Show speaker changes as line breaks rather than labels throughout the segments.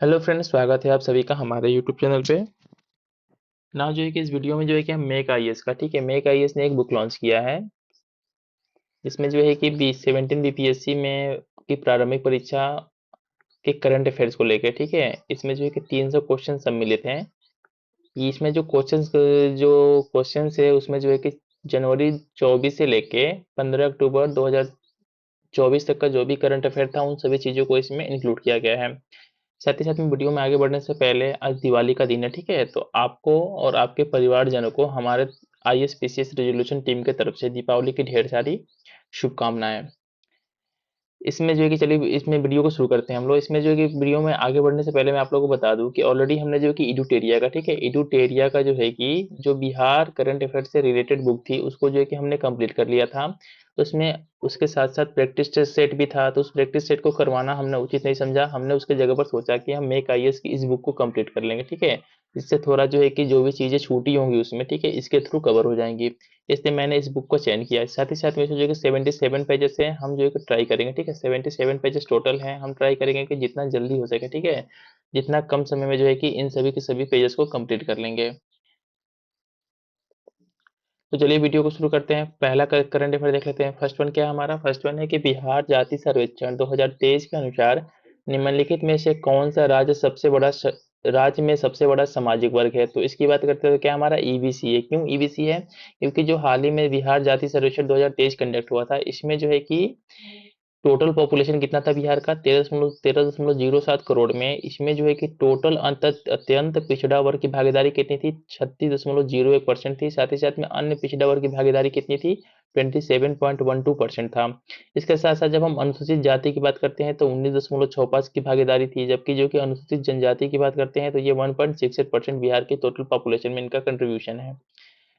Hello friends, स्वागत है आप सभी का हमारे यूट्यूब चैनल पे। ना जो है कि इस वीडियो में जो है कि हम मेक आईएएस का ठीक है, मेक आईएएस ने एक बुक लॉन्च किया है। इसमें जो है कि 17 बीपीएससी में की प्रारंभिक परीक्षा के करंट अफेयर्स को लेकर ठीक है, इसमें जो है कि 300 क्वेश्चन सम्मिलित हैं। इसमें जो क्वेश्चंस है उसमें जो है कि जनवरी 24 से लेके 15 अक्टूबर 2024 तक का जो भी करंट अफेयर था उन सभी चीज़ों को इसमें इंक्लूड किया गया है। साथ ही साथ में वीडियो में आगे बढ़ने से पहले आज दिवाली का दिन है ठीक है, तो आपको और आपके परिवारजनों को हमारे आईएएस रेजोल्यूशन टीम की तरफ से दीपावली की ढेर सारी शुभकामनाएं। इसमें जो है कि चलिए इसमें वीडियो को शुरू करते हैं हम लोग। इसमें जो है कि वीडियो में आगे बढ़ने से पहले मैं आप लोगों को बता दूं कि ऑलरेडी हमने जो है कि इडुटेरिया का ठीक है, इडुटेरिया का जो है कि जो बिहार करंट अफेयर से रिलेटेड बुक थी उसको जो है कि हमने कंप्लीट कर लिया था। तो उसमें उसके साथ साथ प्रैक्टिस टेस्ट सेट भी था, तो उस प्रैक्टिस सेट को करवाना हमने उचित नहीं समझा। हमने उसके जगह पर सोचा कि हम मेक आईएएस की इस बुक को कंप्लीट कर लेंगे ठीक है। इससे थोड़ा जो है कि जो भी चीज़ें छूटी होंगी उसमें ठीक है, इसके थ्रू कवर हो जाएंगी। इसलिए मैंने इस बुक को चयन किया है। साथ ही साथ में इसमें जो है कि 77 पेजेस है, हम जो है कि ट्राई करेंगे ठीक है, 77 पेजेस टोटल हैं। हम ट्राई करेंगे कि जितना जल्दी हो सके ठीक है, जितना कम समय में जो है कि इन सभी के सभी पेजेस को कंप्लीट कर लेंगे। तो चलिए वीडियो को शुरू करते हैं। पहला करंट अफेयर देख लेते हैं। फर्स्ट वन क्या है हमारा? फर्स्ट वन है कि बिहार जाति सर्वेक्षण 2023 के अनुसार निम्नलिखित में से कौन सा राज्य में सबसे बड़ा सामाजिक वर्ग है? तो इसकी बात करते हैं तो क्या हमारा ईबीसी है। क्यों ईबीसी है? क्योंकि जो हाल ही में बिहार जाति सर्वेक्षण 2023 कंडक्ट हुआ था, इसमें जो है कि टोटल पॉपुलेशन कितना था बिहार का? 13.07 करोड़ में। इसमें जो है कि टोटल अत्यंत पिछड़ा वर्ग की भागीदारी कितनी थी? 36.01% थी। साथ ही साथ में अन्य पिछड़ा वर्ग की भागीदारी कितनी थी? 27.12% था। इसके साथ साथ जब हम अनुसूचित जाति की बात करते हैं तो 19.65 की भागीदारी थी, जबकि जो कि अनुसूचित जनजाति की बात करते हैं तो ये 1.68% बिहार के टोटल पॉपुलेशन में इनका कंट्रीब्यूशन है।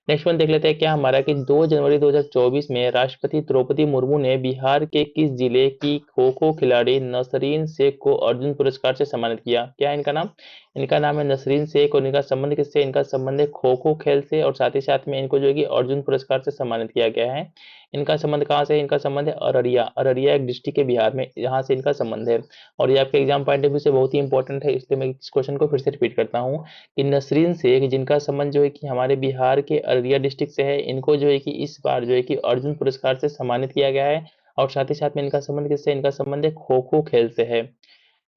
नेक्स्ट वन देख लेते हैं क्या हमारा कि 2 जनवरी 2024 में राष्ट्रपति द्रौपदी मुर्मू ने बिहार के किस जिले की खो खो खिलाड़ी नसरीन शेख को अर्जुन पुरस्कार से सम्मानित किया? क्या है इनका नाम? इनका नाम है नसरीन शेख, और इनका संबंध किससे? इनका संबंध है खो खो खेल से, और साथ ही साथ में इनको जो है कि अर्जुन पुरस्कार से सम्मानित किया गया है। इनका संबंध कहाँ से है? इनका संबंध है अररिया। अररिया एक डिस्ट्रिक्ट है बिहार में, यहाँ से इनका संबंध है। और ये आपके एग्जाम पॉइंट ऑफ व्यू से बहुत ही इंपॉर्टेंट है, इसलिए मैं इस क्वेश्चन को फिर से रिपीट करता हूँ कि नसरीन शेख, जिनका संबंध जो है कि हमारे बिहार के अररिया डिस्ट्रिक्ट से है, इनको जो है कि इस बार जो है कि अर्जुन पुरस्कार से सम्मानित किया गया है। और साथ ही साथ में इनका संबंध किससे? इनका संबंध है खो खो खेल से है।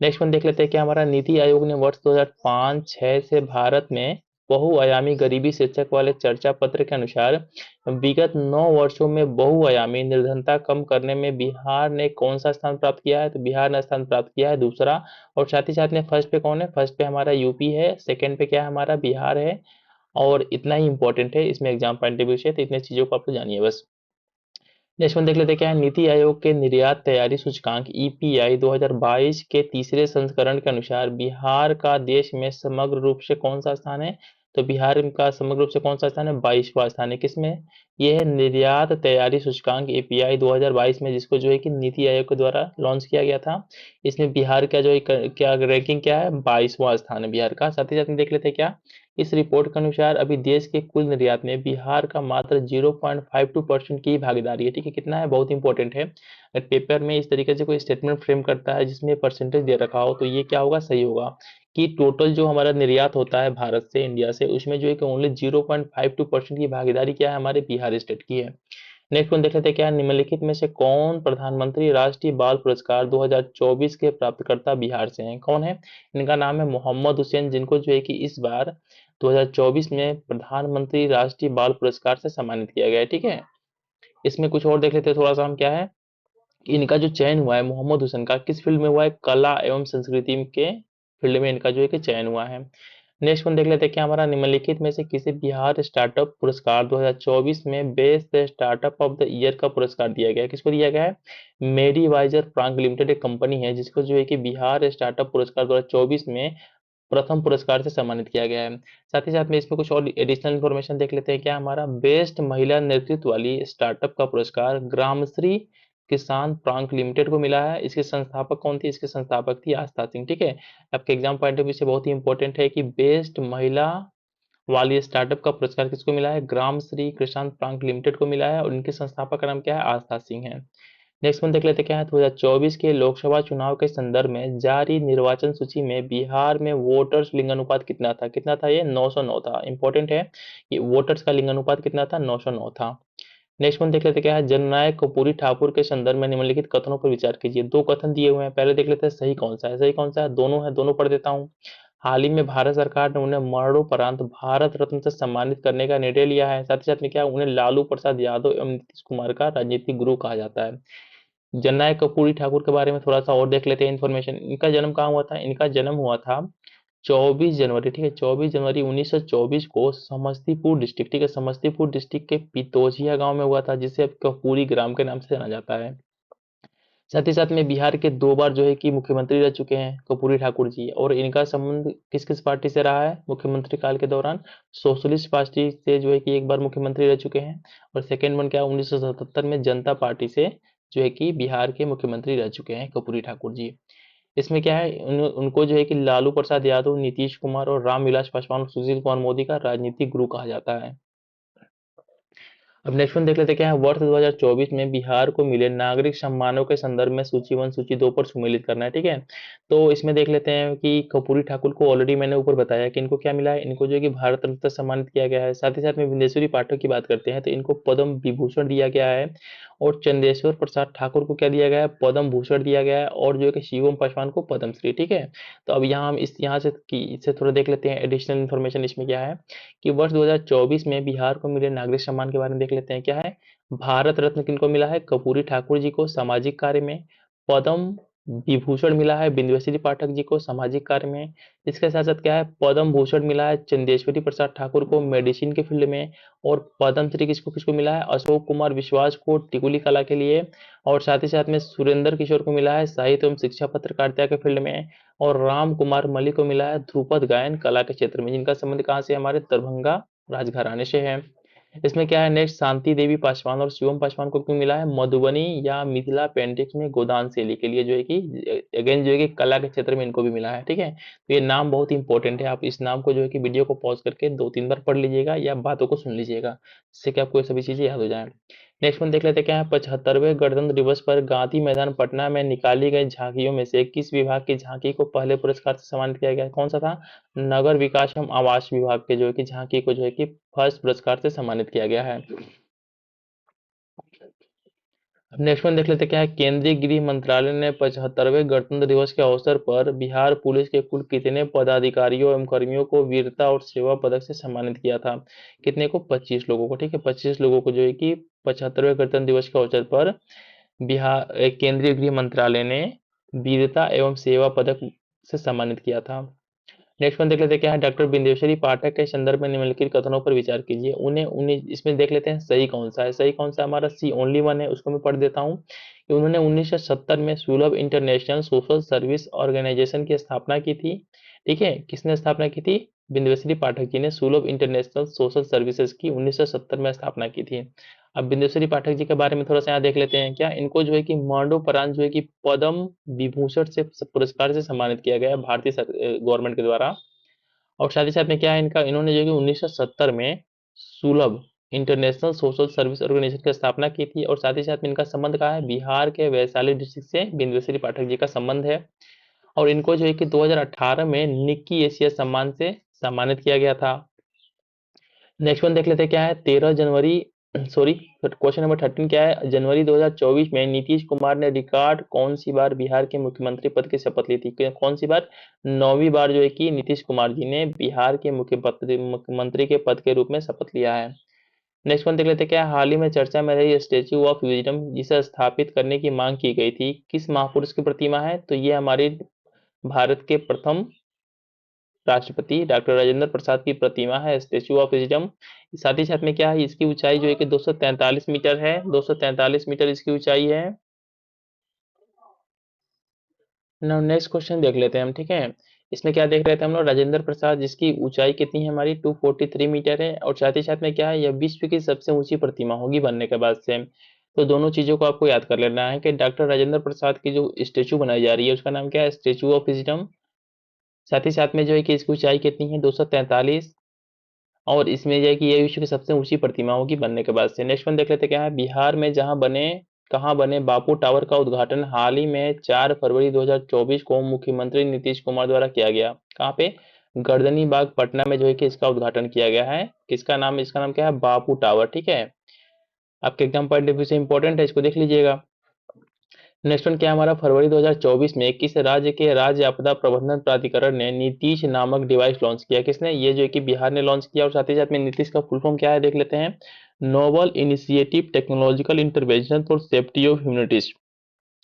नेक्स्ट वन देख लेते हैं कि हमारा नीति आयोग ने वर्ष 2005-6 से भारत में बहुआयामी गरीबी शीर्षक वाले चर्चा पत्र के अनुसार विगत 9 वर्षों में बहुआयामी निर्धनता कम करने में बिहार ने कौन सा स्थान प्राप्त किया है? तो बिहार ने स्थान प्राप्त किया है दूसरा। और साथ ही साथ में फर्स्ट पे कौन है? फर्स्ट पे हमारा यूपी है, सेकंड पे क्या है हमारा? बिहार है। और इतना ही इंपॉर्टेंट है इसमें एग्जाम पॉइंट ऑफ व्यू से, तो इतने चीजों को आप लोग जानिए बस। नेक्स्ट वन देख लेते हैं क्या है। नीति आयोग के निर्यात तैयारी सूचकांक ईपीआई 2022 के तीसरे संस्करण के अनुसार बिहार का देश में समग्र रूप से कौन सा स्थान है? तो बिहार का समग्र रूप से कौन सा स्थान है? 22वां स्थान है। किसमें? ये है निर्यात तैयारी सूचकांक एपीआई 2022 में, जिसको जो है कि नीति आयोग के द्वारा लॉन्च किया गया था। इसमें बिहार का जो है क्या रैंकिंग क्या है? 22वां स्थान है बिहार का। साथ ही साथ में देख लेते हैं क्या इस रिपोर्ट के अनुसार अभी देश के कुल निर्यात में बिहार का मात्र 0.52% की भागीदारी है ठीक है। कितना है? बहुत इंपॉर्टेंट है। अगर पेपर में इस तरीके से कोई स्टेटमेंट फ्रेम करता है जिसमें परसेंटेज दे रखा हो तो ये क्या होगा? सही होगा कि टोटल जो हमारा निर्यात होता है भारत से, इंडिया से, उसमें जो है कि ओनली 0.52% की भागीदारी क्या है? हमारे बिहार स्टेट की है। नेक्स्ट वन देख लेते हैं क्या है। निम्नलिखित में से कौन प्रधानमंत्री राष्ट्रीय बाल पुरस्कार 2024 के प्राप्तकर्ता बिहार से हैं? कौन है? इनका नाम है मोहम्मद हुसैन, जिनको जो है कि इस बार 2024 में प्रधानमंत्री राष्ट्रीय बाल पुरस्कार से सम्मानित किया गया है ठीक है। इसमें कुछ और देख लेते हैं थोड़ा सा हम क्या है। इनका जो चयन हुआ है मोहम्मद हुसैन का, किस फील्ड में हुआ है? कला एवं संस्कृति के फील्ड में इनका जो है कि चयन हुआ है। नेक्स्ट वन देख लेते हैं कि हमारा निम्नलिखित में से किसे बिहार स्टार्टअप पुरस्कार 2024 में best startup of the year का पुरस्कार दिया गया है? किसको दिया गया है? मेडी वाइजर प्रांक लिमिटेड एक कंपनी है जिसको जो है कि बिहार स्टार्टअप पुरस्कार 2024 में प्रथम पुरस्कार से सम्मानित किया गया है। साथ ही साथ में इसमें कुछ और एडिशनल इन्फॉर्मेशन देख लेते हैं क्या हमारा। बेस्ट महिला नेतृत्व वाली स्टार्टअप का पुरस्कार ग्रामश्री किसान प्रांक लिमिटेड को मिला है। इसके संस्थापक कौन थी? इसके संस्थापक थी आस्था सिंह ठीक है। आपके एग्जाम पॉइंट ऑफ व्यू से बहुत ही इंपॉर्टेंट है कि बेस्ट महिला वाली स्टार्टअप का पुरस्कार किसको मिला है? ग्राम श्री किसान प्रांक लिमिटेड को मिला है, और इनके संस्थापक का नाम क्या है? आस्था सिंह है। नेक्स्ट वन देख लेते हैं क्या है 2024 के लोकसभा चुनाव के संदर्भ में जारी निर्वाचन सूची में बिहार में वोटर्स लिंगानुपात कितना था ये 909 था। इंपॉर्टेंट है कि वोटर्स का लिंगानुपात कितना था 909 था। नेक्स्ट वन देख लेते हैं क्या है जननायक कर्पूरी ठाकुर के संदर्भ में निम्नलिखित कथनों पर विचार कीजिए। दो कथन दिए हुए हैं, पहले देख लेते हैं सही कौन सा है। सही कौन सा है, दोनों है, दोनों पढ़ देता हूँ। हाल ही में भारत सरकार ने उन्हें मरणोपरांत भारत रत्न से सम्मानित करने का निर्णय लिया है। साथ ही साथ में क्या उन्हें लालू प्रसाद यादव एवं नीतीश कुमार का राजनीतिक गुरु कहा जाता है। जननायक कर्पूरी ठाकुर के बारे में थोड़ा सा और देख लेते हैं इन्फॉर्मेशन। इनका जन्म कहाँ हुआ था, इनका जन्म हुआ था 24 जनवरी, ठीक है 24 जनवरी 1924 को समस्तीपुर डिस्ट्रिक्ट, ठीक है समस्तीपुर डिस्ट्रिक्ट के पितोजिया गांव में हुआ था, जिसे अब कर्पूरी ग्राम के नाम से जाना जाता है। साथ ही साथ में बिहार के 2 बार जो है कि मुख्यमंत्री रह चुके हैं कर्पूरी ठाकुर जी, और इनका संबंध किस किस पार्टी से रहा है मुख्यमंत्री काल के दौरान। सोशलिस्ट पार्टी से जो है कि 1 बार मुख्यमंत्री रह चुके हैं, और सेकेंड वन क्या 1977 में जनता पार्टी से जो है कि बिहार के मुख्यमंत्री रह चुके हैं कर्पूरी ठाकुर जी। इसमें क्या है उनको जो है कि लालू प्रसाद यादव, नीतीश कुमार और रामविलास पासवान और सुशील कुमार मोदी का राजनीतिक गुरु कहा जाता है। अब नेक्स्ट वन देख लेते हैं क्या है वर्ष 2024 में बिहार को मिले नागरिक सम्मानों के संदर्भ में सूची 1 सूची 2 पर सुमेलित करना है, ठीक है। तो इसमें देख लेते हैं कि कर्पूरी ठाकुर को ऑलरेडी मैंने ऊपर बताया कि इनको क्या मिला है, इनको जो है कि भारत रत्न से सम्मानित किया गया है। साथ ही साथ में बिंदेश्वरी पाठक की बात करते हैं तो इनको पद्म विभूषण दिया गया है, और चंदेश्वर प्रसाद ठाकुर को क्या दिया गया है, पद्म भूषण दिया गया है, और जो है कि शिवम पासवान को पद्मश्री, ठीक है। तो अब यहाँ हम यहाँ से इससे थोड़ा देख लेते हैं एडिशनल इन्फॉर्मेशन इसमें क्या है कि वर्ष 2024 में बिहार को मिले नागरिक सम्मान के बारे में देख लेते हैं क्या है। भारत रत्न किनको मिला है, कर्पूरी ठाकुर जी को सामाजिक कार्य में। पद्म विभूषण मिला है बिंदुश्री पाठक जी को सामाजिक कार्य में। इसके साथ साथ क्या है, पद्म भूषण मिला है चंदेश्वरी प्रसाद ठाकुर को मेडिसिन के फील्ड में, और पद्मश्री किसको किसको मिला है, अशोक कुमार विश्वास को टिकुली कला के लिए, और साथ ही साथ में सुरेंद्र किशोर को मिला है साहित्य एवं शिक्षा पत्रकारिता के फील्ड में, और राम कुमार मलिक को मिला है ध्रुपद गायन कला के क्षेत्र में, जिनका संबंध कहाँ से हमारे दरभंगा राजघराने से है। इसमें क्या है नेक्स्ट शांति देवी पासवान और शिवम पासवान को क्यों मिला है, मधुबनी या मिथिला पेंटिक्स में गोदान शैली के लिए जो है कि अगेन जो है कि कला के क्षेत्र में इनको भी मिला है, ठीक है। तो ये नाम बहुत इंपॉर्टेंट है, आप इस नाम को जो है कि वीडियो को पॉज करके 2-3 बार पढ़ लीजिएगा या बातों को सुन लीजिएगा, जिससे कि आपको ये सभी चीजें याद हो जाए। नेक्स्ट वन देख लेते हैं क्या है 75वें गणतंत्र दिवस पर गांधी मैदान पटना में निकाली गई झांकियों में से किस विभाग की झांकी को पहले पुरस्कार से सम्मानित किया गया, कौन सा था, नगर विकास एवं आवास विभाग के जो है कि झांकी को जो है कि फर्स्ट पुरस्कार से सम्मानित किया गया है। अब नेक्स्ट वन देख लेते हैं क्या है केंद्रीय गृह मंत्रालय ने 75वें गणतंत्र दिवस के अवसर पर बिहार पुलिस के कुल कितने पदाधिकारियों एवं कर्मियों को वीरता और सेवा पदक से सम्मानित किया था, कितने को, 25 लोगों को, ठीक है 25 लोगों को जो है कि 75वें गणतंत्र दिवस के अवसर पर बिहार केंद्रीय गृह मंत्रालय ने वीरता एवं सेवा पदक से सम्मानित किया था। नेक्स्ट वन देख लेते हैं क्या है डॉक्टर बिंदेश्वरी पाठक के संदर्भ में निम्नलिखित कथनों पर विचार कीजिए। उन्हें उन्हें इसमें देख लेते हैं सही कौन सा है। सही कौन सा हमारा सी ओनली वन है, उसको मैं पढ़ देता हूँ कि उन्होंने 1970 में सुलभ इंटरनेशनल सोशल सर्विस ऑर्गेनाइजेशन की स्थापना की थी, ठीक है। किसने स्थापना की थी, बिंदेश्वरी पाठक जी ने सुलभ इंटरनेशनल सोशल सर्विसेज की 1970 में स्थापना की थी। अब बिंदेश्वरी पाठक जी के बारे में थोड़ा सा यहाँ देख लेते हैं क्या, इनको जो है कि मरणोपरांत जो है कि पद्म विभूषण से पुरस्कार से सम्मानित किया गया भारतीय गवर्नमेंट के द्वारा। और साथ ही साथ में क्या है इनका, इन्होंने जो कि 1970 में सुलभ इंटरनेशनल सोशल सर्विस ऑर्गेनाइजेशन की स्थापना की थी, और साथ ही साथ में इनका संबंध कहाँ है, बिहार के वैशाली डिस्ट्रिक्ट से बिंदुश्री पाठक जी का संबंध है। और इनको जो है कि 2018 में निक्की एशिया सम्मान से सम्मानित किया गया था। नेक्स्ट वन देख लेते हैं क्या है 13 जनवरी सॉरी क्वेश्चन नंबर 13 क्या है, जनवरी 2024 में नीतीश कुमार ने रिकॉर्ड कौन सी बार बिहार के मुख्यमंत्री पद की शपथ ली थी, कौन सी बार, 9वीं बार जो है कि नीतीश कुमार जी ने बिहार के मुख्यमंत्री के पद के रूप में शपथ लिया है। नेक्स्ट वन देख लेते हैं क्या है, हाल ही में चर्चा में रही स्टेच्यू ऑफ विजडम जिसे स्थापित करने की मांग की गई थी, किस महापुरुष की प्रतिमा है, तो ये हमारे भारत के प्रथम राष्ट्रपति डॉक्टर राजेंद्र प्रसाद की प्रतिमा है स्टेच्यू ऑफ विजडम। साथ ही साथ में क्या है, इसकी ऊंचाई जो है कि 243 मीटर है, 243 मीटर इसकी ऊंचाई है। नाउ नेक्स्ट क्वेश्चन देख लेते हैं हम, ठीक है। इसमें क्या देख रहे थे हम लोग, राजेंद्र प्रसाद जिसकी ऊंचाई कितनी है हमारी 243 मीटर है, और साथ ही साथ में क्या है, यह विश्व की सबसे ऊंची प्रतिमा होगी बनने के बाद से। तो दोनों चीजों को आपको याद कर लेना है कि डॉक्टर राजेंद्र प्रसाद की जो स्टेचू बनाई जा रही है उसका नाम क्या है, स्टेचू ऑफ विजडम। साथ ही साथ में जो है कि इसकी ऊंचाई कितनी है 243, और इसमें जो है कि ये विश्व की सबसे ऊंची प्रतिमा होगी बनने के बाद से। नेक्स्ट वन देख लेते हैं क्या है, बिहार में जहां बने कहाँ बने बापू टावर का उद्घाटन हाल ही में 4 फरवरी 2024 को मुख्यमंत्री नीतीश कुमार द्वारा किया गया? कहाँ पे? गर्दनी बाग पटना में जो है कि इसका उद्घाटन किया गया है। किसका नाम, इसका नाम क्या है? बापू टावर। ठीक है, आपके एग्जाम पॉइंट ऑफ व्यू से इंपॉर्टेंट है, इसको देख लीजिएगा। नेक्स्ट वन क्या है हमारा? फरवरी 2024 में किस राज्य के राज्य आपदा प्रबंधन प्राधिकरण ने नीतीश नामक डिवाइस लॉन्च किया? किसने? ये जो है कि बिहार ने लॉन्च किया। और साथ ही साथ में नीतीश का फुल फॉर्म क्या है देख लेते हैं। Novel initiative technological intervention for safety of humanities,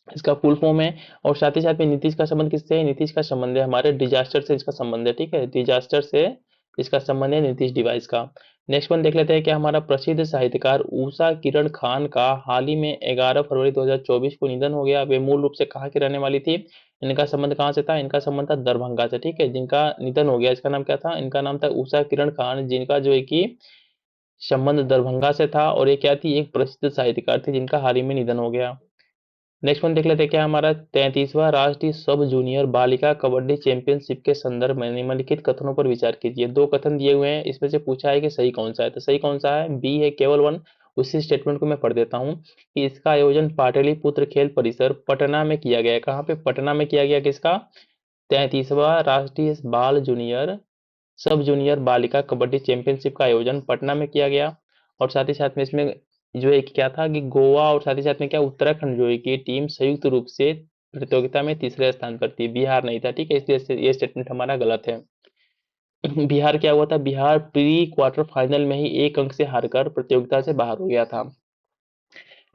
इसका फुल फॉर्म है। और साथ ही साथ में नीतीश का संबंध किससे है? नीतीश का संबंध है हमारे डिजास्टर से, इसका संबंध है। ठीक है, डिजास्टर से इसका संबंध है नीतीश डिवाइस का। नेक्स्ट वन देख लेते हैं क्या हमारा? प्रसिद्ध साहित्यकार उषा किरण खान का हाल ही में 11 फरवरी 2024 को निधन हो गया। वे मूल रूप से कहाँ की रहने वाली थी? इनका संबंध कहाँ से था? इनका संबंध था दरभंगा से। ठीक है, जिनका निधन हो गया इसका नाम क्या था? इनका नाम था उषा किरण खान, जिनका जो है कि संबंध दरभंगा से था। और ये क्या थी? एक प्रसिद्ध साहित्यकार थी जिनका हाल ही में निधन हो गया। नेक्स्ट वन देख लेते हैं क्या हमारा? 33वां राष्ट्रीय सब जूनियर बालिका कबड्डी चैंपियनशिप के संदर्भ में निम्नलिखित कथनों पर विचार कीजिए। दो कथन दिए हुए हैं, इसमें से पूछा है कि सही कौन सा है। तो सही कौन सा है? बी है केवल वन। उसी स्टेटमेंट को मैं पढ़ देता हूँ कि इसका आयोजन पाटलिपुत्र खेल परिसर पटना में किया गया है। कहाँ पे? पटना में किया गया। किसका? 33वां राष्ट्रीय बाल जूनियर सब जूनियर बालिका कबड्डी चैंपियनशिप का आयोजन पटना में किया गया। और साथ ही साथ में इसमें जो है कि क्या था कि गोवा और साथ ही साथ में क्या उत्तराखंड जो है कि टीम संयुक्त रूप से प्रतियोगिता में तीसरे स्थान पर थी, बिहार नहीं था। ठीक है, इसलिए ये स्टेटमेंट हमारा गलत है। बिहार क्या हुआ था? बिहार प्री क्वार्टर फाइनल में ही एक अंक से हारकर प्रतियोगिता से बाहर हो गया था।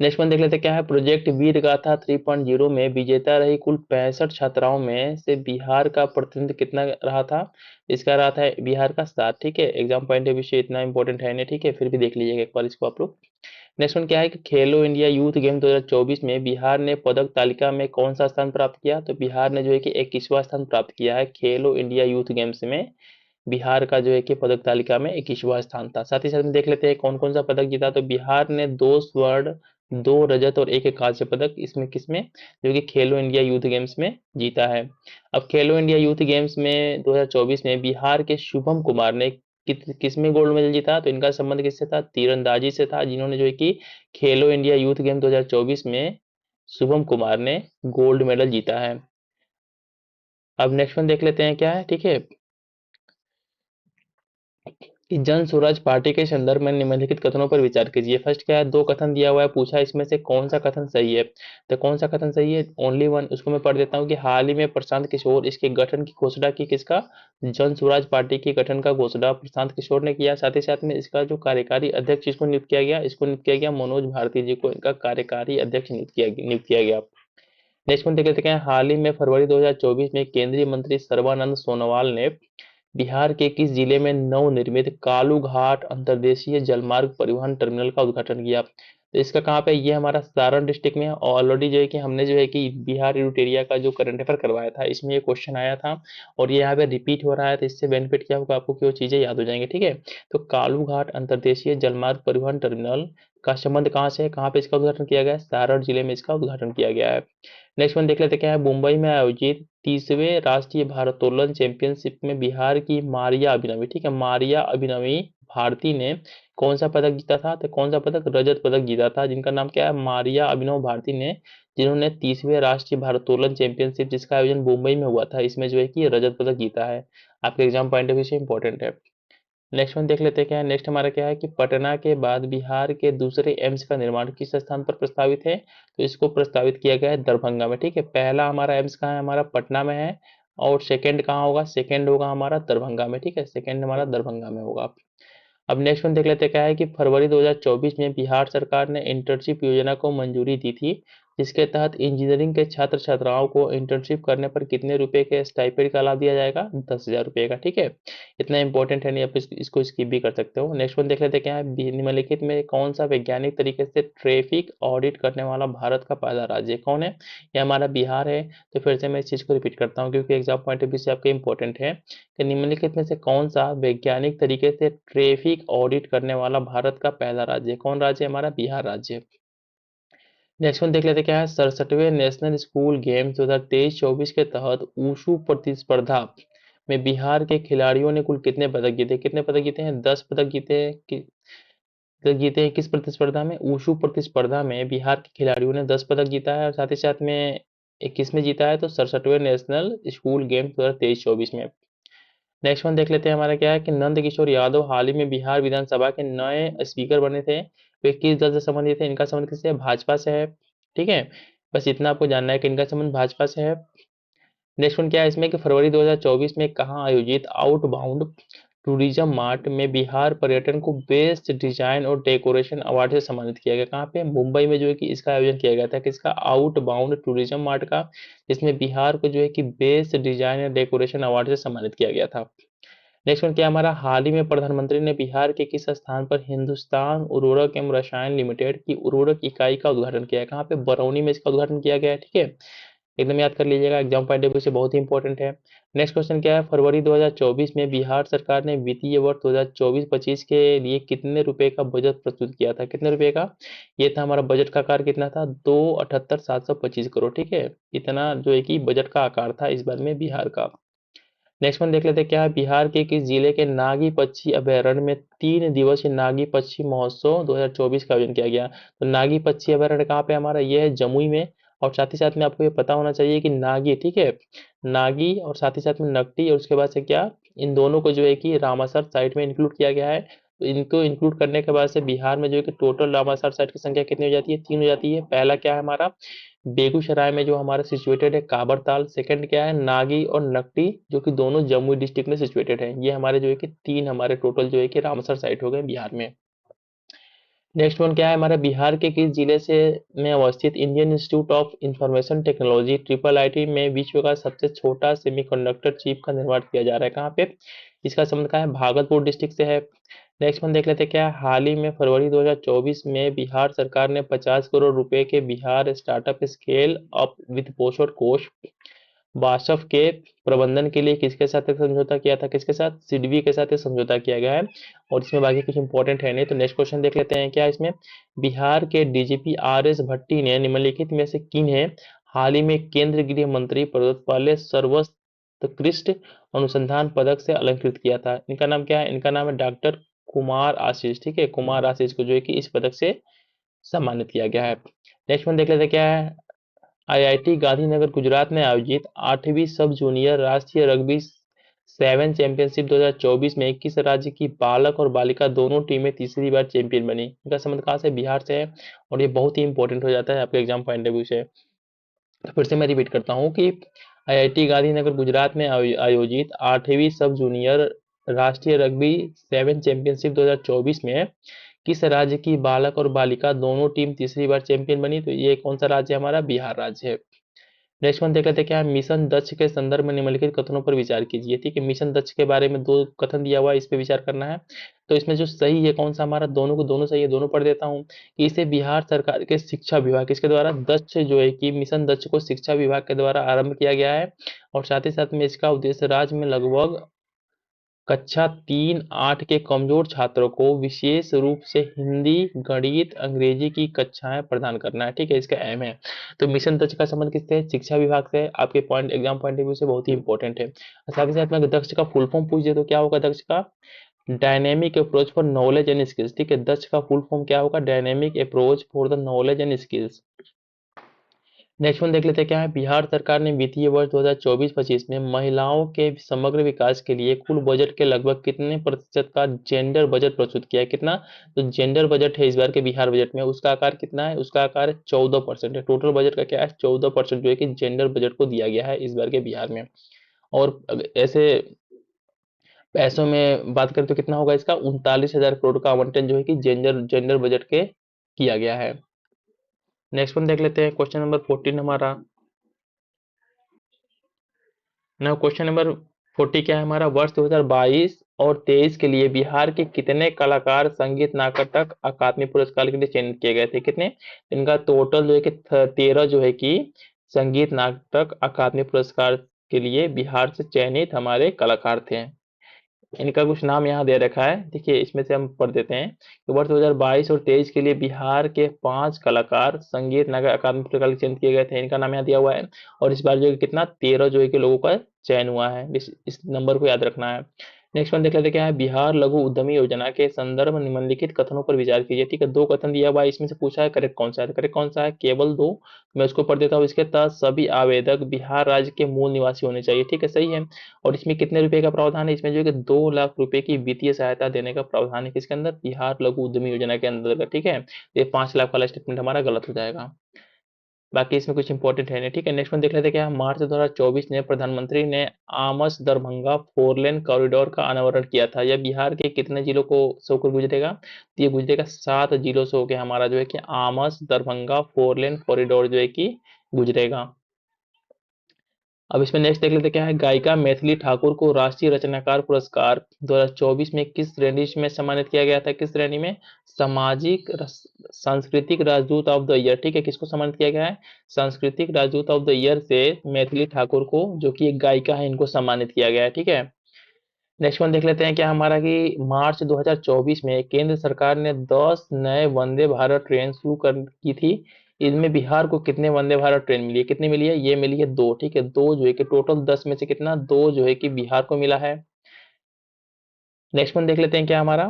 नेक्स्ट वन देख लेते हैं क्या है? प्रोजेक्ट वीर गाथा 3.0 में विजेता रही कुल 65 छात्राओं में से बिहार का प्रतिनिधित्व कितना रहा था? इसका रहा था बिहार का 7। ठीक है, एग्जाम पॉइंट ऑफ व्यू से इतना इंपॉर्टेंट है नहीं। ठीक है, फिर भी देख लीजिएगा एक बार इसको आप लोग। नेक्स्ट वन क्या है कि खेलो इंडिया यूथ गेम 2024 में बिहार ने पदक तालिका में कौन सा स्थान प्राप्त किया? तो बिहार ने जो है कि 21वां स्थान प्राप्त किया है खेलो इंडिया यूथ गेम्स में। बिहार का जो है कि पदक तालिका में 21वां स्थान था। साथ ही साथ में देख लेते हैं कौन कौन सा पदक जीता। तो बिहार ने 2 स्वर्ण, 2 रजत और 1 कांस्य पदक इसमें किसमें? जो कि खेलो इंडिया यूथ गेम्स में जीता है। अब खेलो इंडिया यूथ गेम्स में 2024 में बिहार के शुभम कुमार ने किसमें गोल्ड मेडल जीता? तो इनका संबंध किससे था? तीरंदाजी से था, जिन्होंने जो है कि खेलो इंडिया यूथ गेम 2024 में शुभम कुमार ने गोल्ड मेडल जीता है। अब नेक्स्ट वन देख लेते हैं क्या है। ठीक है, कि जन स्वराज पार्टी के संदर्भ में निम्नलिखित कथनों पर विचार कीजिए। फर्स्ट क्या है? दो कथन दिया हुआ है, पूछा इसमें से कौन सा कथन सही है। तो कौन सा कथन सही है? Only one. उसको मैं पढ़ देता हूँ कि हाल ही में प्रशांत किशोर इसके गठन की घोषणा की। किसका? जन स्वराज पार्टी के गठन का घोषणा प्रशांत किशोर ने किया। साथ ही साथ में इसका जो कार्यकारी अध्यक्ष इसको नियुक्त किया गया, इसको नियुक्त किया गया मनोज भारती जी को, इनका कार्यकारी अध्यक्ष नियुक्त किया गया। नेक्स्ट वन देख लेते हैं, हाल ही में फरवरी 2024 में केंद्रीय मंत्री सर्बानंद सोनोवाल ने बिहार के किस जिले में नवनिर्मित कालू घाट अंतर्देशीय जलमार्ग परिवहन टर्मिनल का उद्घाटन किया? तो इसका कहाँ पे? ये हमारा सारण डिस्ट्रिक्ट में है। और ऑलरेडी जो है कि हमने जो है कि बिहार रूट एरिया का जो करंट अफेयर करवाया था, इसमें ये क्वेश्चन आया था और ये यहाँ पे रिपीट हो रहा है। तो इससे बेनिफिट क्या होगा आपको कि वो चीजें याद हो जाएंगी। ठीक है, तो कालू घाट अंतर्देशीय जलमार्ग परिवहन टर्मिनल का संबंध कहाँ से है? कहाँ पे इसका उद्घाटन किया गया है? सारण जिले में इसका उद्घाटन किया गया है। नेक्स्ट वन देख लेते हैं क्या है? मुंबई में आयोजित 30वें राष्ट्रीय भारोत्तोलन चैंपियनशिप में बिहार की मारिया अभिनवी, ठीक है, मारिया अभिनवी भारती ने कौन सा पदक जीता था? तो कौन सा पदक? रजत पदक जीता था। जिनका नाम क्या है? मारिया अभिनव भारती ने, जिन्होंने 30वें राष्ट्रीय भारोत्तोलन चैंपियनशिप जिसका आयोजन मुंबई में हुआ था, इसमें जो है कि रजत पदक जीता है। आपके एग्जाम पॉइंट ऑफ व्यू से इंपॉर्टेंट है। नेक्स्ट वन देख लेते हैं क्या है? नेक्स्ट हमारा क्या है कि पटना के बाद बिहार के दूसरे एम्स का निर्माण किस स्थान पर प्रस्तावित है? तो इसको प्रस्तावित किया गया है दरभंगा में। ठीक है, पहला हमारा एम्स कहाँ है? हमारा पटना में है। और सेकंड कहाँ होगा? सेकंड होगा हमारा दरभंगा में। ठीक है, सेकंड हमारा दरभंगा में होगा। अब नेक्स्ट वन देख लेते हैं क्या है कि फरवरी 2024 में बिहार सरकार ने इंटर्नशिप योजना को मंजूरी दी थी, जिसके तहत इंजीनियरिंग के छात्र छात्राओं को इंटर्नशिप करने पर कितने रुपए के स्टाइपेंड का लाभ दिया जाएगा? 10,000 रुपए का। ठीक है, इतना इंपॉर्टेंट है नहीं, आप इसको स्किप भी कर सकते हो। नेक्स्ट वन देख लेते हैं क्या है? निम्नलिखित में कौन सा वैज्ञानिक तरीके से ट्रैफिक ऑडिट करने वाला भारत का पहला राज्य कौन है? ये हमारा बिहार है। तो फिर से मैं इस चीज को रिपीट करता हूँ क्योंकि एग्जाम पॉइंट ऑफ व्यू से आपके इंपॉर्टेंट है कि निम्नलिखित में से कौन सा वैज्ञानिक तरीके से ट्रैफिक ऑडिट करने वाला भारत का पहला राज्य है? कौन राज्य है? हमारा बिहार राज्य। नेक्स्ट वन देख लेते हैं क्या है? 67वें नेशनल स्कूल गेम्स 2023-24 के तहत वुशु प्रतिस्पर्धा में बिहार के खिलाड़ियों ने कुल कितने पदक जीते? कितने पदक जीते हैं? 10 पदक जीते हैं। जीते हैं किस प्रतिस्पर्धा में? ऊशु प्रतिस्पर्धा में बिहार के खिलाड़ियों ने 10 पदक जीता है और साथ ही साथ में 21 में जीता है, तो 67वें नेशनल स्कूल गेम्स 2023-24 में। नेक्स्ट वन देख लेते हैं, हमारा क्या है कि नंद किशोर यादव हाल ही में बिहार विधानसभा के नए स्पीकर बने थे। वे किस दल से संबंधित है? इनका संबंध किससे है? भाजपा से है। ठीक है, बस इतना आपको जानना है कि इनका संबंध भाजपा से है। नेक्स्ट वन क्या है इसमें कि फरवरी 2024 में कहाँ आयोजित आउटबाउंड टूरिज्म मार्ट में बिहार पर्यटन को बेस्ट डिजाइन और डेकोरेशन अवार्ड से सम्मानित किया गया? कहाँ पे? मुंबई में जो है कि इसका आयोजन किया गया था, किसका? आउटबाउंड टूरिज्म मार्ट का, जिसमें बिहार को जो है कि बेस्ट डिजाइन और डेकोरेशन अवार्ड से सम्मानित किया गया था। नेक्स्ट वन क्या हमारा? हाल ही में प्रधानमंत्री ने बिहार के किस स्थान पर हिंदुस्तान उर्वरक एवं रसायन लिमिटेड की उर्वरक इकाई का उद्घाटन किया है? कहाँ पे? बरौनी में इसका उद्घाटन किया गया है। ठीक है, एकदम याद कर लीजिएगा, एग्जाम पॉइंट ऑफ व्यू से बहुत ही इंपॉर्टेंट है। नेक्स्ट क्वेश्चन क्या है? फरवरी 2024 में बिहार सरकार ने वित्तीय वर्ष 2024-25 के लिए कितने रुपए का बजट प्रस्तुत किया था? कितने रुपए का? ये था हमारा बजट का आकार कितना था? 2,78,725 करोड़। ठीक है, इतना जो है कि बजट का आकार था इस बार में बिहार का। नेक्स्ट वन देख लेते हैं क्या है? बिहार के किस जिले के नागी पक्षी अभयारण्य में 3 दिवसीय नागी पक्षी महोत्सव 2024 का आयोजन किया गया? तो नागी पक्षी अभयारण्य कहाँ पे हमारा? ये है जमुई में। और साथ ही साथ में आपको ये पता होना चाहिए कि नागी, ठीक है, नागी और साथ ही साथ में नकटी और उसके बाद से क्या, इन दोनों को जो है कि रामासर साइट में इंक्लूड किया गया है। तो इनको इंक्लूड करने के बाद से बिहार में जो है कि टोटल रामासर साइट की संख्या कितनी हो जाती है? 3 हो जाती है। पहला क्या है हमारा? बेगूसराय में जो हमारा सिचुएटेड है काबरताल। सेकंड क्या है? नागी और नकटी, जो कि दोनों जमुई डिस्ट्रिक्ट में सिचुएटेड है। ये हमारे जो है कि 3 हमारे टोटल जो है कि रामसर साइट हो गए बिहार में। नेक्स्ट वन क्या है हमारा? बिहार के किस जिले से में अवस्थित Indian institute of information technology triple IT में विश्व का सबसे छोटा सेमीकंडक्टर चिप का निर्माण किया जा रहा है? कहाँ पे? इसका संबंध कहाँ है? भागलपुर डिस्ट्रिक्ट से है। नेक्स्ट वन देख लेते हैं क्या है? हाल ही में फरवरी 2024 में बिहार सरकार ने 50 करोड़ रुपए के Bihar startup scale up with पोषण कोष बासफ के प्रबंधन के लिए किसके साथ एक समझौता किया था? किसके साथ? सिडबी के साथ एक समझौता किया गया है। और इसमें बाकी कुछ इंपॉर्टेंट है नहीं, तो नेक्स्ट क्वेश्चन देख लेते हैं क्या इसमें? बिहार के डीजीपी आर एस भट्टी ने निम्नलिखित में से किन्हें हाल ही में केंद्रीय गृह मंत्री पद वाले सर्वोत्कृष्ट अनुसंधान पदक से अलंकृत किया था? इनका नाम क्या है? इनका नाम है डॉक्टर कुमार आशीष। ठीक है, कुमार आशीष को जो है कि इस पदक से सम्मानित किया गया है। नेक्स्ट वन देख लेते हैं क्या है? आईआईटी गांधीनगर गुजरात में आयोजित 8वीं सब जूनियर राष्ट्रीय रग्बी 7 चैंपियनशिप 2024 में किस राज्य की बालक और बालिका दोनों टीमें तीसरी बार चैंपियन बनी? इनका संबंध कहाँ से? बिहार से है। और ये बहुत ही इंपॉर्टेंट हो जाता है आपके एग्जाम पॉइंट ऑफ व्यू से। तो फिर से मैं रिपीट करता हूँ कि आईआईटी गांधीनगर गुजरात में आयोजित 8वीं सब जूनियर राष्ट्रीय रग्बी 7 चैंपियनशिप 2024 में किस राज्य की बालक और बालिका दोनों टीम तीसरी बार चैंपियन बनी? तो ये कौन सा राज्य है हमारा? बिहार राज्य है। नेक्स्ट वन देख लेते हैं क्या है? मिशन दक्ष के संदर्भ में निम्नलिखित कथनों पर विचार कीजिए। ठीक है, मिशन दक्ष के बारे में 2 कथन दिया हुआ है, इस पे विचार करना है। तो इसमें जो सही है कौन सा हमारा? दोनों को दोनों सही है, दोनों पढ़ देता हूँ कि इसे बिहार सरकार के शिक्षा विभाग किसके द्वारा? दक्ष जो है कि मिशन दक्ष को शिक्षा विभाग के द्वारा आरंभ किया गया है। और साथ ही साथ में इसका उद्देश्य राज्य में लगभग कक्षा 3-8 के कमजोर छात्रों को विशेष रूप से हिंदी, गणित, अंग्रेजी की कक्षाएं प्रदान करना है। ठीक है, इसका एम है। तो मिशन दक्ष का संबंध किससे है? शिक्षा विभाग से है। आपके point exam point of view से बहुत ही इंपॉर्टेंट है। साथ ही साथ में अगर दक्ष का फुल फॉर्म पूछ दे तो क्या होगा दक्ष का? Dynamic approach for knowledge and skills. ठीक है, दक्ष का फुल फॉर्म क्या होगा? Dynamic approach for the knowledge and skills. Next one देख लेते हैं क्या है? बिहार सरकार ने वित्तीय वर्ष 2024-25 में महिलाओं के समग्र विकास के लिए कुल बजट के लगभग कितने प्रतिशत का जेंडर बजट प्रस्तुत किया है? कितना? तो जेंडर बजट है इस बार के बिहार बजट में, उसका आकार कितना है? उसका आकार 14% है। टोटल बजट का क्या है? 14% जो है कि जेंडर बजट को दिया गया है इस बार के बिहार में। और ऐसे पैसों में बात करें तो कितना होगा इसका? 39,000 करोड़ का आवंटन जो है कि जेंडर जेंडर बजट के किया गया है। नेक्स्ट वन देख लेते हैं, क्वेश्चन नंबर 14 हमारा। ना क्वेश्चन नंबर 40 क्या है हमारा? वर्ष 2022 और 23 के लिए बिहार के कितने कलाकार संगीत नाटक अकादमी पुरस्कार के लिए चयनित किए गए थे? कितने? इनका टोटल जो है कि 13 जो है कि संगीत नाटक अकादमी पुरस्कार के लिए बिहार से चयनित हमारे कलाकार थे। इनका कुछ नाम यहाँ दे रखा है, देखिए इसमें से हम पढ़ देते हैं कि वर्ष 2022 और 23 के लिए बिहार के 5 कलाकार संगीत नाटक अकादमी पुरस्कार के लिए चयनित किए गए थे। इनका नाम यहाँ दिया हुआ है। और इस बार जो है कितना 13 जो है कि लोगों का चयन हुआ है, इस नंबर को याद रखना है। नेक्स्ट वन देख लेते हैं क्या है, बिहार लघु उद्यमी योजना के संदर्भ में निम्नलिखित कथनों पर विचार कीजिए। ठीक है, दो कथन दिया हुआ है, इसमें से पूछा है करेक्ट कौन सा है। करेक्ट कौन सा है, केवल दो। मैं उसको पढ़ देता हूँ। इसके तहत सभी आवेदक बिहार राज्य के मूल निवासी होने चाहिए। ठीक है, सही है। और इसमें कितने रुपए का प्रावधान है, इसमें जो है कि 2 लाख रुपए की वित्तीय सहायता देने का प्रावधान है। किसके अंदर, बिहार लघु उद्यमी योजना के अंतर्गत। ठीक है, ये 5 लाख वाला स्टेटमेंट हमारा गलत हो जाएगा। बाकी इसमें कुछ इंपॉर्टेंट है नहीं। ठीक है, नेक्स्ट वन देख लेते हैं क्या, मार्च 2024 में प्रधानमंत्री ने आमस दरभंगा 4 लेन कॉरिडोर का अनावरण किया था। यह बिहार के कितने जिलों को से होकर गुजरेगा, तो ये गुजरेगा 7 जिलों से होकर हमारा जो है कि आमस दरभंगा 4 लेन कॉरिडोर जो है कि गुजरेगा। अब इसमें नेक्स्ट देख लेते हैं क्या है, गायिका मैथिली ठाकुर को राष्ट्रीय रचनाकार पुरस्कार 2024 में किस श्रेणी में सम्मानित किया गया था। किस श्रेणी में, सांस्कृतिक राजदूत ऑफ द ईयर। ठीक है, किसको सम्मानित किया गया है, सांस्कृतिक राजदूत ऑफ द ईयर से मैथिली ठाकुर को, जो कि एक गायिका है, इनको सम्मानित किया गया है। ठीक है, नेक्स्ट वन देख लेते हैं क्या हमारा कि मार्च 2024 में केंद्र सरकार ने 10 नए वंदे भारत ट्रेन शुरू कर की थी। इनमें बिहार को कितने वंदे भारत ट्रेन मिली है, कितनी मिली है, ये मिली है 2। ठीक है, 2 जो है कि टोटल 10 में से कितना, 2 जो है कि बिहार को मिला है। नेक्स्ट वन देख लेते हैं क्या हमारा,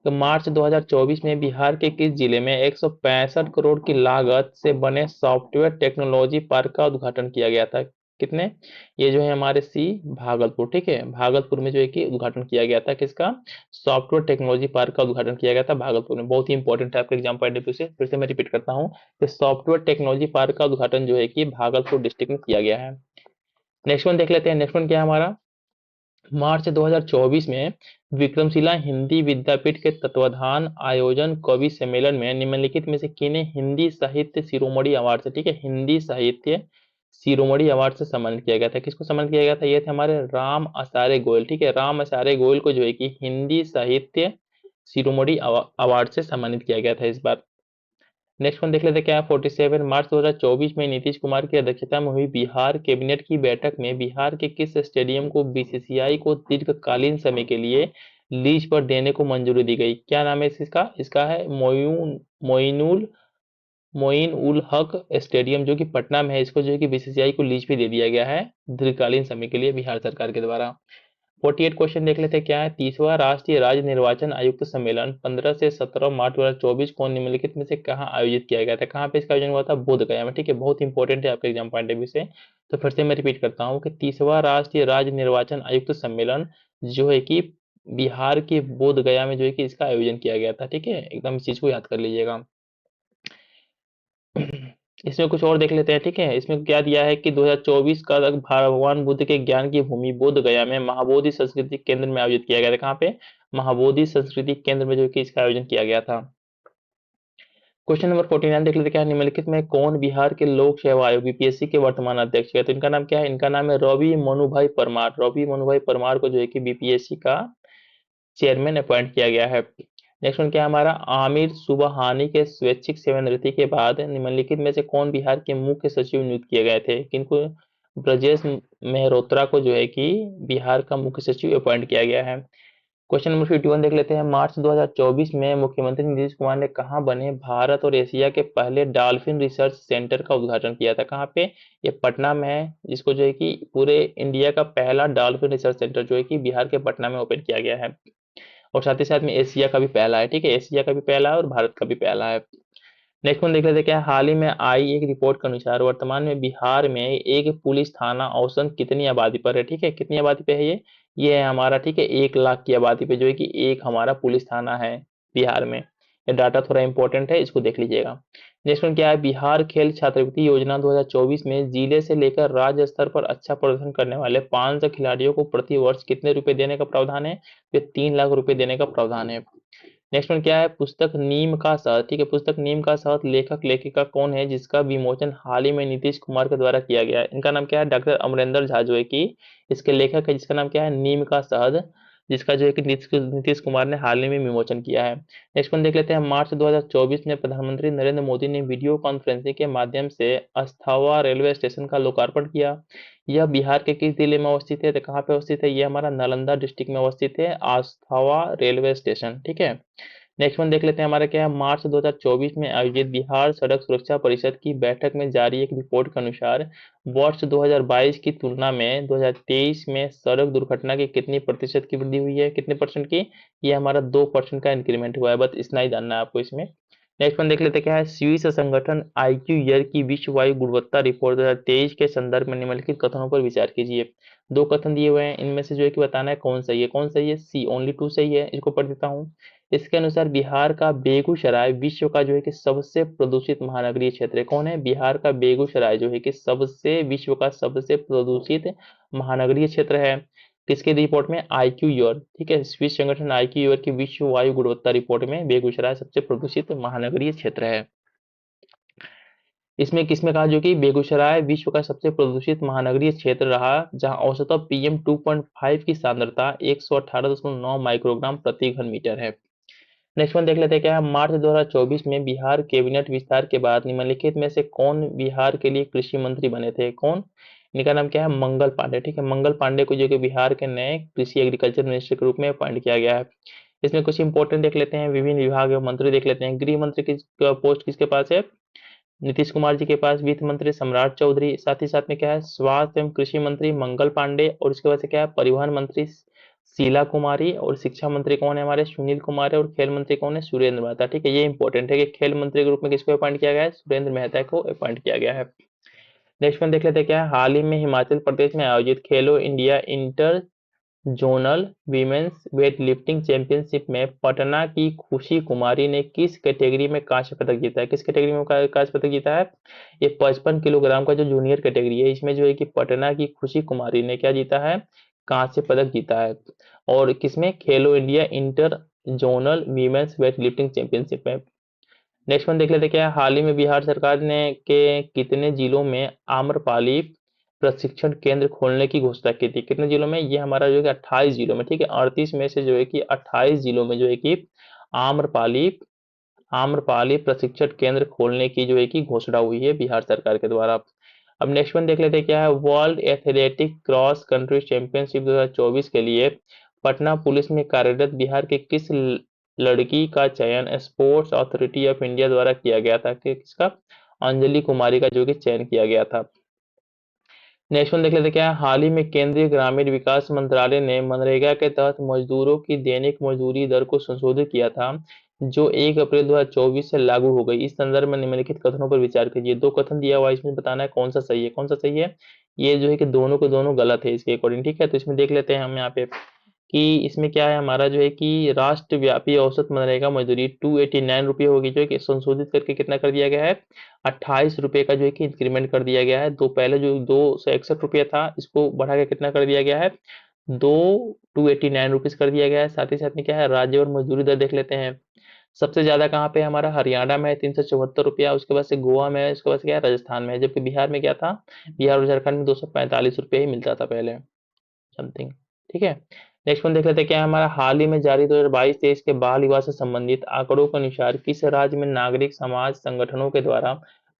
तो मार्च 2024 में बिहार के किस जिले में 165 करोड़ की लागत से बने सॉफ्टवेयर टेक्नोलॉजी पार्क का उद्घाटन किया गया था। कितने, ये जो है हमारे सी भागलपुर। ठीक है, भागलपुर में जो है कि उद्घाटन किया गया था, किसका, सॉफ्टवेयर टेक्नोलॉजी पार्क का उद्घाटन किया गया था भागलपुर में। बहुत ही इंपॉर्टेंट है आपके एग्जाम पॉइंट ऑफ व्यू से, फिर से मैं रिपीट करता हूँ कि सॉफ्टवेयर टेक्नोलॉजी पार्क का उद्घाटन जो है कि भागलपुर डिस्ट्रिक्ट में किया गया है। नेक्स्ट वन देख लेते हैं। नेक्स्ट वन क्या है हमारा, मार्च 2024 में विक्रमशिला हिंदी विद्यापीठ के तत्वाधान आयोजन कवि सम्मेलन में निम्नलिखित में से किन्हें हिंदी साहित्य शिरोमणि अवार्ड से, ठीक है, हिंदी साहित्य शिरोमणि अवार्ड से सम्मानित किया गया था। किसको सम्मानित किया गया था, ये थे हमारे राम आचार्य गोयल। ठीक है, राम आचार्य गोयल को जो है कि हिंदी साहित्य शिरोमणि अवार्ड से सम्मानित किया गया था इस बार। नेक्स्ट वन देख लेते हैं क्या है, 47 मार्च 2024 में नीतीश कुमार की अध्यक्षता में हुई बिहार कैबिनेट की बैठक में बिहार के किस स्टेडियम को बीसीसीआई को दीर्घकालीन समय के लिए लीज पर देने को मंजूरी दी गई। क्या नाम है इसका, इसका है मोइनुल मोइन उल हक स्टेडियम, जो कि पटना में है। इसको जो है कि बीसीसीआई को लीज पे दे दिया गया है दीर्घकालीन समय के लिए बिहार सरकार के द्वारा। 48 क्वेश्चन देख लेते हैं क्या है, 30वां राष्ट्रीय राज्य निर्वाचन आयुक्त सम्मेलन 15 से 17 मार्च 2024 को निम्नलिखित में से कहाँ आयोजित किया गया था। कहाँ पे इसका आयोजन हुआ था, बोध गया में। ठीक है, बहुत इंपॉर्टेंट है आपके एग्जाम पॉइंट ऑफ व्यू से। तो फिर से मैं रिपीट करता हूँ कि 30वां राष्ट्रीय राज्य निर्वाचन आयुक्त सम्मेलन जो है कि बिहार के बोध गया में जो है कि इसका आयोजन किया गया था। ठीक है, एकदम इस चीज को याद कर लीजिएगा। इसमें कुछ और देख लेते हैं। ठीक है, इसमें क्या दिया है कि 2024 का भगवान बुद्ध के ज्ञान की भूमि बोध गया में महाबोधि संस्कृति केंद्र में आयोजित किया गया था। कहाँ पे, महाबोधि संस्कृति केंद्र में जो कि इसका आयोजन किया गया था। क्वेश्चन नंबर 49 देख लेते हैं क्या है, निम्नलिखित में कौन बिहार के लोक सेवा आयोग बीपीएससी के वर्तमान अध्यक्ष है। तो इनका नाम क्या है, इनका नाम है रवि मनुभाई परमार। रवि मनुभाई परमार को जो है कि बीपीएससी का चेयरमैन अपॉइंट किया गया है। नेक्स्ट वन क्या है हमारा, आमिर सुबहानी के स्वैच्छिक सेवानिवृत्ति के बाद निम्नलिखित में से कौन बिहार के मुख्य सचिव नियुक्त किए गए थे। किनको, ब्रजेश मेहरोत्रा को जो है कि बिहार का मुख्य सचिव अपॉइंट किया गया है। क्वेश्चन नंबर 51 देख लेते हैं। मार्च 2024 में मुख्यमंत्री नीतीश कुमार ने कहाँ बने भारत और एशिया के पहले डॉल्फिन रिसर्च सेंटर का उद्घाटन किया था। कहाँ पे, ये पटना में है, जिसको जो है कि पूरे इंडिया का पहला डॉल्फिन रिसर्च सेंटर जो है कि बिहार के पटना में ओपन किया गया है। और साथ ही साथ में एशिया का भी पहला है। ठीक है, एशिया का भी पहला है और भारत का भी पहला है। नेक्स्ट वन देख लेते हैं क्या है, हाल ही में आई एक रिपोर्ट के अनुसार वर्तमान में बिहार में एक पुलिस थाना औसतन कितनी आबादी पर है। ठीक है, कितनी आबादी पे है ये है हमारा, ठीक है, 1 लाख की आबादी पे जो है कि एक हमारा पुलिस थाना है बिहार में। ये डाटा थोड़ा इंपॉर्टेंट है, इसको देख लीजिएगा। नेक्स्ट वन क्या है, बिहार खेल छात्रवृत्ति योजना 2024 में जिले से लेकर राज्य स्तर पर अच्छा प्रदर्शन करने वाले 500 खिलाड़ियों को प्रति वर्ष कितने रुपए देने का प्रावधान है, ये 3 लाख रुपए देने का प्रावधान है। नेक्स्ट वन क्या है, पुस्तक नीम का शहद। ठीक है, पुस्तक नीम का शहद लेखक लेखिका कौन है जिसका विमोचन हाल ही में नीतीश कुमार के द्वारा किया गया है। इनका नाम क्या है, डॉक्टर अमरेंद्र झा जो है कि इसके लेखक है, जिसका नाम क्या है, नीम का शहद, जिसका जो है कि नीतीश कुमार ने हाल ही में विमोचन किया है। नेक्स्ट वन देख लेते हैं। मार्च 2024 में प्रधानमंत्री नरेंद्र मोदी ने वीडियो कॉन्फ्रेंसिंग के माध्यम से अस्थावा रेलवे स्टेशन का लोकार्पण किया। यह बिहार के किस जिले में अवस्थित है, तो कहाँ पे अवस्थित है, ये हमारा नालंदा डिस्ट्रिक्ट में अवस्थित है अस्थावा रेलवे स्टेशन। ठीक है, नेक्स्ट वन देख लेते हैं हमारा क्या है। मार्च 2024 में आयोजित बिहार सड़क सुरक्षा परिषद की बैठक में जारी एक रिपोर्ट के अनुसार वर्ष 2022 की तुलना में 2023 में सड़क दुर्घटना की कितनी प्रतिशत की वृद्धि हुई है, कितने परसेंट की? ये हमारा 2% का इंक्रीमेंट हुआ है, बस इतना ही जानना है आपको इसमें। नेक्स्ट वन देख लेते हैं क्या है। स्विस संगठन आईक्यू ईयर की विश्व वायु गुणवत्ता रिपोर्ट 2023 के संदर्भ में निम्नलिखित कथनों पर विचार कीजिए। दो कथन दिए हुए हैं, इनमें से जो है कि बताना है कौन सही है, कौन सही है? सी ओनली टू सही है। इसको पढ़ देता हूँ। इसके अनुसार बिहार का बेगूसराय विश्व का जो है कि सबसे प्रदूषित महानगरीय क्षेत्र है। कौन है? बिहार का बेगूसराय जो है कि सबसे विश्व का सबसे प्रदूषित महानगरीय क्षेत्र है। किसके रिपोर्ट में? आईक्यू ईयर, ठीक है, स्विस संगठन आईक्यू ईयर की विश्व वायु गुणवत्ता रिपोर्ट में बेगूसराय सबसे प्रदूषित महानगरीय क्षेत्र है। इसमें किसमें कहा जो कि बेगूसराय विश्व का सबसे प्रदूषित महानगरीय क्षेत्र रहा, जहां औसतन पीएम 2.5 की सांद्रता 118.9 माइक्रोग्राम प्रति घन मीटर है। नेक्स्ट वन देख लेते हैं क्या है। मार्च 2024 में बिहार कैबिनेट विस्तार के बाद निम्नलिखित में से कौन बिहार के लिए कृषि मंत्री बने थे? कौन? इनका नाम क्या है? मंगल पांडे, ठीक है। मंगल पांडे को जो कि बिहार के नए कृषि एग्रीकल्चर मिनिस्टर के रूप में अपॉइंट किया गया है। इसमें कुछ इंपॉर्टेंट देख लेते हैं, विभिन्न विभाग एवं मंत्री देख लेते हैं। गृह मंत्री की पोस्ट किसके पास है? नीतीश कुमार जी के पास। वित्त मंत्री सम्राट चौधरी, साथ ही साथ में क्या है, स्वास्थ्य एवं कृषि मंत्री मंगल पांडे, और इसके बाद से क्या है, परिवहन मंत्री शीला कुमारी, और शिक्षा मंत्री कौन है हमारे? सुनील कुमार है, और खेल मंत्री कौन है? सुरेंद्र मेहता, ठीक है। ये इंपॉर्टेंट है कि खेल मंत्री के रूप में किसको अपॉइंट किया गया है? सुरेंद्र मेहता को अपॉइंट किया गया है। नेक्स्ट वन देख लेते हैं क्या है। हाल ही में हिमाचल प्रदेश में आयोजित खेलो India inter zonal women's weight lifting championship में पटना की खुशी कुमारी ने किस कैटेगरी में कांस्य पदक जीता है? किस कैटेगरी में कांस्य पदक जीता है? ये 55 किलोग्राम का जो जूनियर कैटेगरी है, इसमें जो है कि पटना की खुशी कुमारी ने क्या जीता है? कांस्य पदक जीता है। और किसमें? खेलो India inter zonal women's weight lifting championship में। नेक्स्ट वन देख लेते हैं क्या है। हाल ही में बिहार सरकार ने के कितने जिलों में आम्रपाली प्रशिक्षण केंद्र खोलने की घोषणा की थी? कितने जिलों में? ये हमारा जो है कि 28 जिलों में, ठीक है। 38 में से जो है कि 28 जिलों में जो है कि आम्रपाली आम्रपाली प्रशिक्षण केंद्र खोलने की जो है कि घोषणा हुई है बिहार सरकार के द्वारा। अब नेक्स्ट वन देख लेते हैं क्या है। World athletic cross country championship 2024 के लिए पटना पुलिस में कार्यरत बिहार के किस लड़की का चयन स्पोर्ट्स अथॉरिटी ऑफ इंडिया द्वारा किया गया था? कि किसका? अंजलि कुमारी का जो कि चयन किया गया था। नेक्स्ट वन देख लेते हैं क्या है। हाल ही में केंद्रीय ग्रामीण विकास मंत्रालय ने मनरेगा के तहत मजदूरों की दैनिक मजदूरी दर को संशोधित किया था, जो 1 अप्रैल 2024 से लागू हो गई। इस संदर्भ में निम्नलिखित कथनों पर विचार कीजिए। दो कथन दिया हुआ है, इसमें बताना है कौन सा सही है, कौन सा सही है। ये जो है कि दोनों के दोनों गलत है इसके अकॉर्डिंग, ठीक है। तो इसमें देख लेते हैं हम यहाँ पे कि इसमें क्या है हमारा जो है कि राष्ट्रव्यापी औसत मनरेगा मजदूरी 289 रुपये होगी, जो है कि संशोधित करके कितना कर दिया गया है? 28 रुपये का जो है कि इंक्रीमेंट कर दिया गया है। दो पहले जो 261 रुपये था, इसको बढ़ा के कितना कर दिया गया है? दो 289 रुपीज कर दिया गया है। साथ ही साथ में क्या है, राज्य और मजदूरी दर देख लेते हैं। सबसे ज्यादा कहाँ पे? हमारा हरियाणा में है 374 रुपया, उसके बाद से गोवा में है, उसके बाद से क्या है, राजस्थान में है। जबकि बिहार में क्या था? बिहार और झारखंड में 245 रुपये ही मिलता था पहले, समथिंग, ठीक है। नेक्स्ट वन देख लेते हैं क्या है हमारा। हाल ही में जारी 2022-23 के बाल विवाह से संबंधित आंकड़ों के अनुसार किस राज्य में नागरिक समाज संगठनों के द्वारा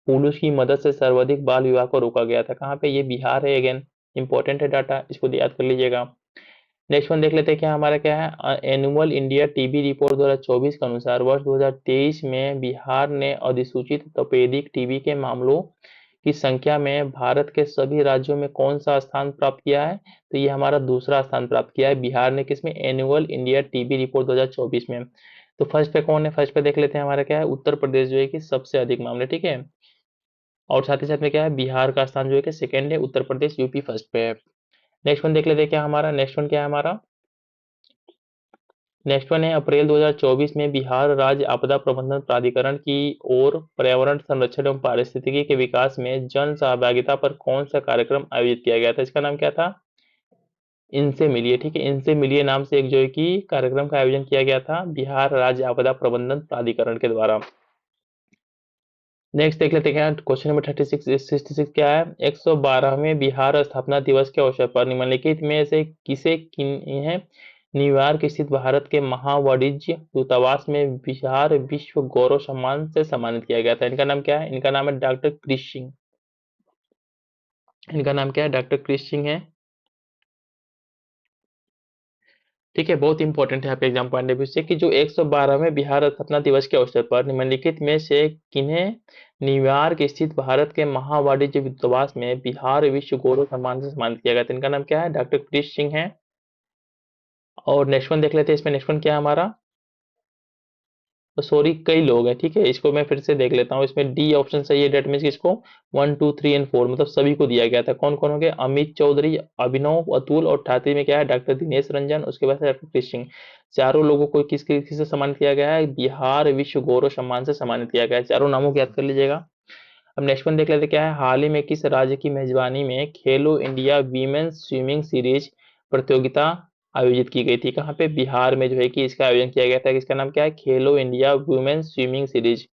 पुलिस की मदद से सर्वाधिक बाल विवाह को रोका गया था? कहाँ पे? ये बिहार है। अगेन इंपॉर्टेंट है डाटा, इसको याद कर लीजिएगा। नेक्स्ट वन देख लेते हैं क्या हमारा क्या है। एनुअल इंडिया टीबी रिपोर्ट 2024 के अनुसार वर्ष 2023 में बिहार ने अधिसूचित तपेदिक टीबी के मामलों की संख्या में भारत के सभी राज्यों में कौन सा स्थान प्राप्त किया है? तो ये हमारा दूसरा स्थान प्राप्त किया है बिहार ने। किसमें? एनुअल इंडिया टीबी रिपोर्ट 2024 में। तो फर्स्ट पे कौन है? फर्स्ट पे देख लेते हैं हमारा क्या है, उत्तर प्रदेश जो है कि सबसे अधिक मामले, ठीक है। और साथ ही साथ में क्या है, बिहार का स्थान जो है कि सेकंड है, उत्तर प्रदेश यूपी फर्स्ट पे है। नेक्स्ट वन देख लेते हैं क्या हमारा। नेक्स्ट वन क्या है हमारा। नेक्स्ट वन है, अप्रैल 2024 में बिहार राज्य आपदा प्रबंधन प्राधिकरण की ओर पर्यावरण संरक्षण एवं पारिस्थितिकी के विकास में जन सहभागिता पर कौन सा कार्यक्रम आयोजित किया गया था? इसका नाम क्या था? इनसे मिलिए, ठीक है। इनसे मिलिए नाम से एक जो है कि कार्यक्रम का आयोजन किया गया था बिहार राज्य आपदा प्रबंधन प्राधिकरण के द्वारा। नेक्स्ट देख लेते हैं क्या क्वेश्चन नंबर 66 क्या है। 112वें बिहार स्थापना दिवस के अवसर पर निम्नलिखित में से किसे है न्यूयॉर्क स्थित भारत के महावाणिज्य दूतावास में बिहार विश्व गौरव सम्मान से सम्मानित किया गया था? इनका नाम क्या है? इनका नाम है डॉक्टर क्रिश सिंह। इनका नाम क्या है? डॉक्टर क्रिश सिंह है। ठीक है, बहुत इंपॉर्टेंट है यहाँ पे एग्जाम पॉइंट ऑफ व्यू से कि जो 112वें बिहार स्थापना दिवस के अवसर पर निम्नलिखित में से किन्हें न्यूयॉर्क स्थित भारत के महावाणिज्य दूतावास में बिहार विश्व गौरव सम्मान से सम्मानित किया गया था। इनका नाम क्या है? डॉक्टर कृष सिंह है। और नेक्स्ट वन देख लेते हैं, इसमें नेक्स्ट वन क्या है हमारा? तो सॉरी, कई लोग हैं, ठीक है, इसको मैं फिर से देख लेता हूँ। इसमें डी ऑप्शन सही है, डेट मीन्स किसको? 1 2 3 और 4 मतलब सभी को दिया गया था। कौन कौन हो गए? अमित चौधरी, अभिनव अतुल, और ठाती में क्या है? डॉक्टर दिनेश रंजन, उसके बाद डॉक्टर कृष सिंह। चारों लोगों को किस किस से सम्मानित किया गया है? बिहार विश्व गौरव सम्मान से सम्मानित किया गया है। चारों नामों को याद कर लीजिएगा। अब नेक्स्ट वन देख लेते हैं, क्या है? हाल ही में किस राज्य की मेजबानी में खेलो इंडिया वीमेंस स्विमिंग सीरीज प्रतियोगिता आयोजित की गई थी? कहाँ पे? बिहार में जो है कि इसका आयोजन किया गया था। इसका नाम क्या है? Khelo India women's swimming series.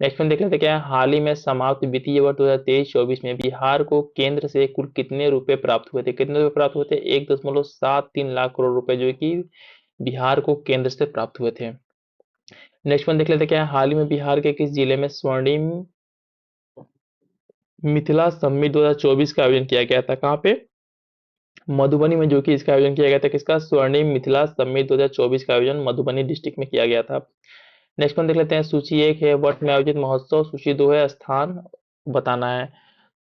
Next one देख लेते हैं, क्या है? हाल ही में समाप्त वित्तीय वर्ष 2023-24 में बिहार को केंद्र से कुल कितने रुपए प्राप्त हुए थे? कितने रुपए प्राप्त हुए थे? 1.73 लाख करोड़ रुपए जो है कि बिहार को केंद्र से प्राप्त हुए थे। नेक्स्ट वन देख लेते हैं, क्या है? हाल ही में बिहार के किस जिले में स्वर्णिम मिथिला समिट 2024 का आयोजन किया गया था? कहाँ पे? मधुबनी में, जो कि इसका आयोजन किया गया था। किसका? स्वर्णिम मिथिला समिट 2024 का आयोजन मधुबनी डिस्ट्रिक्ट में किया गया था। नेक्स्ट वन देख लेते हैं, सूची 1 है वर्ष में आयोजित महोत्सव, सूची 2 है स्थान बताना है।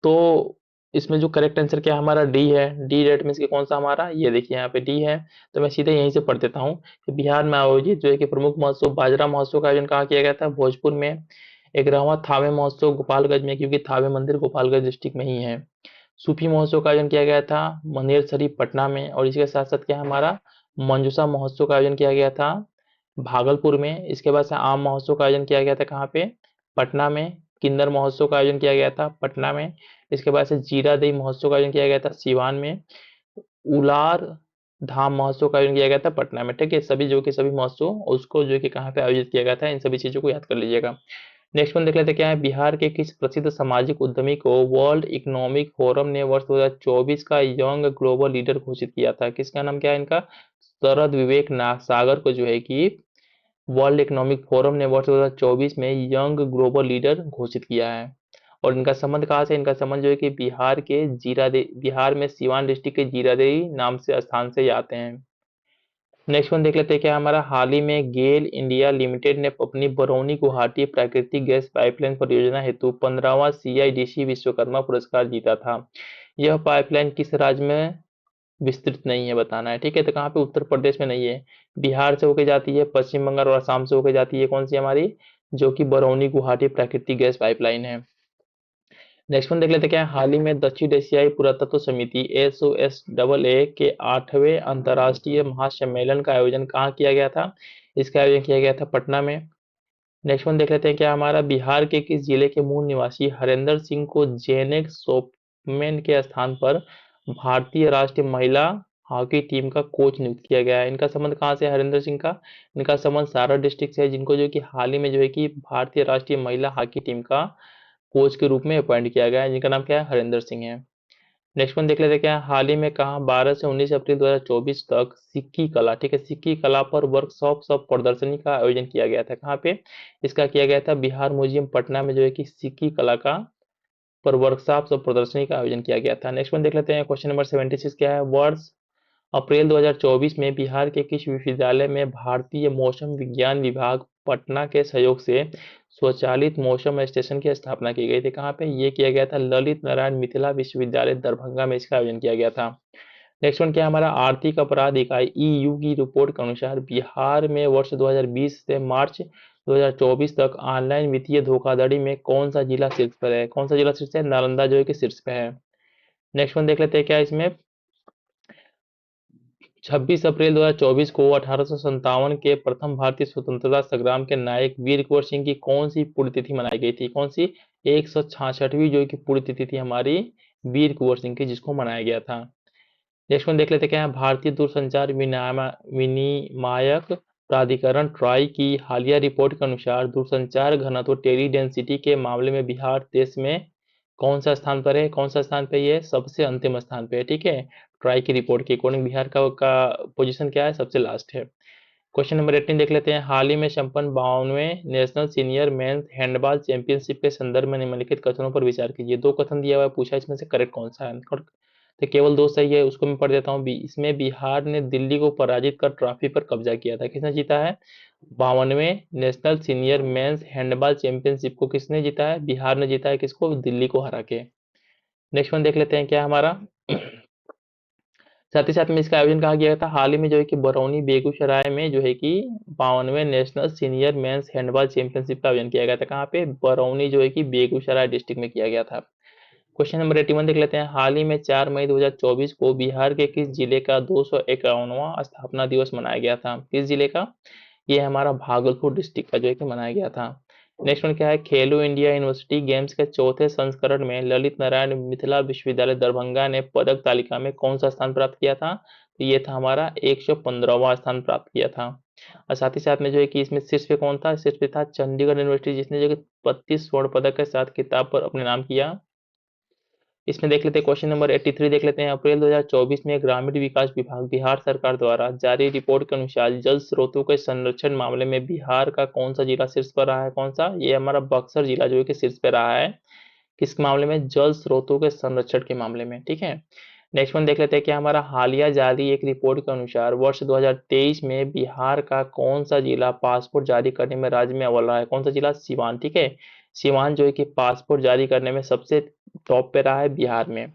तो इसमें जो करेक्ट आंसर क्या है हमारा? डी है। डी डेट मीन्स कि कौन सा हमारा? ये देखिए यहाँ पे डी है। तो मैं सीधे यहीं से पढ़ देता हूँ कि बिहार में आयोजित जो है कि प्रमुख महोत्सव बाजरा महोत्सव का आयोजन कहाँ किया गया था? भोजपुर में। 11वां थावे महोत्सव गोपालगंज में, क्योंकि थावे मंदिर गोपालगंज डिस्ट्रिक्ट में ही है। सूफी महोत्सव का आयोजन किया गया था मनेर शरीफ पटना में। और इसके साथ साथ क्या है हमारा? मंजूषा महोत्सव का आयोजन किया गया था भागलपुर में। इसके बाद से आम महोत्सव का आयोजन किया गया था कहाँ पे? पटना में। किन्नर महोत्सव का आयोजन किया गया था पटना में। इसके बाद से जीरा दही महोत्सव का आयोजन किया गया था सीवान में। उलार धाम महोत्सव का आयोजन किया गया था पटना में। ठीक है, सभी जो कि सभी महोत्सव उसको जो कि कहाँ पे आयोजित किया गया था, इन सभी चीजों को याद कर लीजिएगा। नेक्स्ट वन देख लेते हैं, क्या है? बिहार के किस प्रसिद्ध सामाजिक उद्यमी को वर्ल्ड इकोनॉमिक फोरम ने वर्ष 2024 का यंग ग्लोबल लीडर घोषित किया था? किसका नाम क्या है इनका? शरद विवेक ना सागर को जो है कि वर्ल्ड इकोनॉमिक फोरम ने वर्ष 2024 में यंग ग्लोबल लीडर घोषित किया है। और इनका संबंध कहाँ से? इनका संबंध जो है कि बिहार के जीरादे बिहार में सीवान डिस्ट्रिक्ट के जीरादेई नाम से स्थान से आते हैं। नेक्स्ट वन देख लेते हैं, क्या हमारा? हाल ही में गेल इंडिया लिमिटेड ने अपनी बरौनी गुवाहाटी प्राकृतिक गैस पाइपलाइन परियोजना हेतु 15वां CIDC विश्वकर्मा पुरस्कार जीता था। यह पाइपलाइन किस राज्य में विस्तृत नहीं है बताना है। ठीक है, तो कहाँ पे? उत्तर प्रदेश में नहीं है, बिहार से होके जाती है, पश्चिम बंगाल और असम से होके जाती है। कौन सी हमारी? जो कि बरौनी गुवाहाटी प्राकृतिक गैस पाइपलाइन है। नेक्स्ट वन देख लेते हैं, क्या है? हाल ही में दक्षिण एशियाई पुरातत्व समिति SOSAA के 8वें अंतर्राष्ट्रीय महासम्मेलन का आयोजन कहाँ किया गया था? इसका आयोजन किया गया था पटना में। नेक्स्ट वन देख लेते हैं, क्या हमारा? बिहार के किस जिले के मूल निवासी हरेंद्र सिंह को जेनेक सोपमैन के स्थान पर भारतीय राष्ट्रीय महिला हॉकी टीम का कोच नियुक्त किया गया है? इनका संबंध कहाँ से है हरेंद्र सिंह का? इनका संबंध सारण डिस्ट्रिक्ट से है, जिनको जो कि हाल ही में जो है कि भारतीय राष्ट्रीय महिला हॉकी टीम का कोच के रूप में अपॉइंट किया गया है, जिनका नाम क्या है? हरेंद्र सिंह है। नेक्स्ट वन देख लेते हैं, क्या है? हाल ही में कहा 12 से 19 अप्रैल 2024 तक सिक्की कला, ठीक है, सिक्की कला पर वर्कशॉप सब प्रदर्शनी का आयोजन किया गया था। कहाँ पे इसका किया गया था? बिहार म्यूजियम पटना में जो है कि सिक्की कला का पर वर्कशॉप सब प्रदर्शनी का आयोजन किया गया था। नेक्स्ट वन देख लेते हैं, क्वेश्चन नंबर 76 क्या है? वर्ष अप्रैल 2024 में बिहार के किस विश्वविद्यालय में भारतीय मौसम विज्ञान विभाग पटना के सहयोग से स्वचालित मौसम स्टेशन की स्थापना की गई थी? कहाँ पे ये किया गया था? ललित नारायण मिथिला विश्वविद्यालय दरभंगा में इसका आयोजन किया गया था। नेक्स्ट वन क्या है हमारा? आर्थिक अपराध इकाई EU की रिपोर्ट के अनुसार बिहार में वर्ष 2020 से मार्च 2024 तक ऑनलाइन वित्तीय धोखाधड़ी में कौन सा जिला शीर्ष पर है? कौन सा जिला शीर्ष है? नालंदा जो है कि शीर्ष पे है। नेक्स्ट वन देख लेते हैं, क्या है इसमें? 26 अप्रैल 2024 को 1857 के प्रथम भारतीय स्वतंत्रता संग्राम के नायक वीर कुंवर सिंह की कौन सी पुण्यतिथि मनाई गई थी? कौन सी? 166वीं जो कि पुण्यतिथि थी हमारी वीर कुंवर सिंह की, जिसको मनाया गया था। नेक्स्ट वन देख लेते हैं, क्या है? भारतीय दूरसंचार विनियामक प्राधिकरण ट्राई की हालिया रिपोर्ट के अनुसार दूरसंचार घनत्व टेली डेंसिटी के मामले में बिहार देश में कौन सा स्थान पर है? कौन सा स्थान पे? ये सबसे अंतिम स्थान पे है। ठीक है, ट्राई की रिपोर्ट के अकॉर्डिंग बिहार का पोजीशन क्या है? सबसे लास्ट है। क्वेश्चन नंबर 18 देख लेते हैं, हाल ही में संपन्न 52वें national senior men's handball championship के संदर्भ में निम्नलिखित कथनों पर विचार कीजिए। दो कथन दिया हुआ है, पूछा इसमें से करेक्ट कौन सा है? तो केवल दो सही है, उसको मैं पढ़ देता हूँ। इसमें बिहार ने दिल्ली को पराजित कर ट्रॉफी पर कब्जा किया था। किसने जीता है? 52वें national senior men's handball championship को किसने जीता है? बिहार ने जीता है। किसको? दिल्ली को हरा के। नेक्स्ट वन देख लेते हैं क्या हमारा। साथ ही साथ में इसका आयोजन कहा गया था हाल ही में, जो है कि बरौनी बेगूसराय में जो है कि 52वें national senior men's handball championship का आयोजन किया गया था। कहाँ पे? बरौनी, जो है कि बेगूसराय डिस्ट्रिक्ट में किया गया था। क्वेश्चन नंबर 81 देख लेते हैं। हाल ही में 4 मई 2024 को बिहार के किस जिले का 251वां स्थापना दिवस मनाया गया था? किस जिले का? ये हमारा भागलपुर डिस्ट्रिक्ट का जो है कि मनाया गया था। नेक्स्ट वन क्या है? खेलो इंडिया यूनिवर्सिटी गेम्स के चौथे संस्करण में ललित नारायण मिथिला विश्वविद्यालय दरभंगा ने पदक तालिका में कौन सा स्थान प्राप्त किया था? तो ये था हमारा 115वां स्थान प्राप्त किया था। और साथ ही साथ में जो है कि इसमें शीर्ष पे कौन था? शीर्ष पे था चंडीगढ़ यूनिवर्सिटी, जिसने जो कि 32 स्वर्ण पदक के साथ खिताब पर अपने नाम किया। इसमें देख लेते हैं क्वेश्चन नंबर 83 देख लेते हैं। अप्रैल 2024 में ग्रामीण विकास विभाग बिहार सरकार द्वारा जारी रिपोर्ट के अनुसार जल स्रोतों के संरक्षण मामले में बिहार का कौन सा जिला शीर्ष पर रहा है? कौन सा? ये हमारा बक्सर जिला जो है कि शीर्ष पर रहा है। किस मामले में? जल स्रोतों के संरक्षण के मामले में। ठीक है। नेक्स्ट वन देख लेते हैं कि हमारा हालिया जारी एक रिपोर्ट के अनुसार वर्ष 2023 में बिहार का कौन सा जिला पासपोर्ट जारी करने में राज्य में अव्वल रहा है? कौन सा जिला? सीवान। ठीक है। सीवान जो है कि पासपोर्ट जारी करने में सबसे टॉप पे रहा है बिहार में।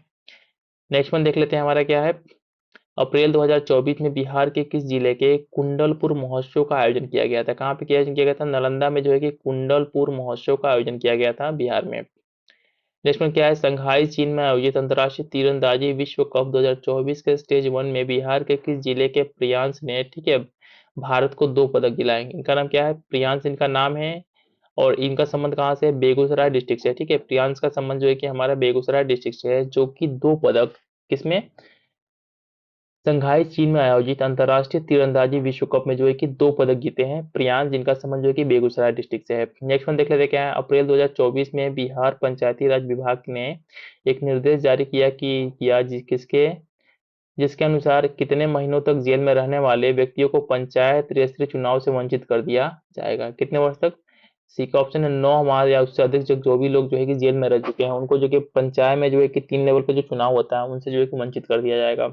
नेक्स्ट वन देख लेते हैं हमारा क्या है। अप्रैल 2024 में बिहार के किस जिले के कुंडलपुर महोत्सव का आयोजन किया गया था? कहाँ पे किया आयोजन किया गया था? नालंदा में जो है कि कुंडलपुर महोत्सव का आयोजन किया गया था बिहार में। नेक्स्ट वन क्या है? संघाई चीन में आयोजित अंतर्राष्ट्रीय तीरंदाजी विश्व कप 2024 के स्टेज 1 में बिहार के किस जिले के प्रियांश ने, ठीक है, भारत को 2 पदक दिलाए? इनका नाम क्या है? प्रियांश इनका नाम है। और इनका संबंध कहाँ से है? बेगूसराय डिस्ट्रिक्ट से। ठीक है। प्रियांश का संबंध जो है कि हमारा बेगूसराय डिस्ट्रिक्ट से है, जो कि 2 पदक किसमें? शंघाई चीन में आयोजित अंतर्राष्ट्रीय तीरंदाजी विश्व कप में जो है कि 2 पदक जीते हैं प्रियांश, जिनका संबंध जो है कि बेगूसराय डिस्ट्रिक्ट से है। नेक्स्ट वन देख लेते हैं क्या है। अप्रैल 2024 में बिहार पंचायती राज विभाग ने एक निर्देश जारी किया किसके, जिसके अनुसार कितने महीनों तक जेल में रहने वाले व्यक्तियों को पंचायत स्तरीय चुनाव से वंचित कर दिया जाएगा? कितने वर्ष तक? सी का ऑप्शन है 9 माह या उससे अधिक। जो भी लोग जो है कि जेल में रह चुके हैं उनको जो कि पंचायत में जो है कि 3 लेवल पे जो चुनाव होता है उनसे जो है कि वंचित कर दिया जाएगा।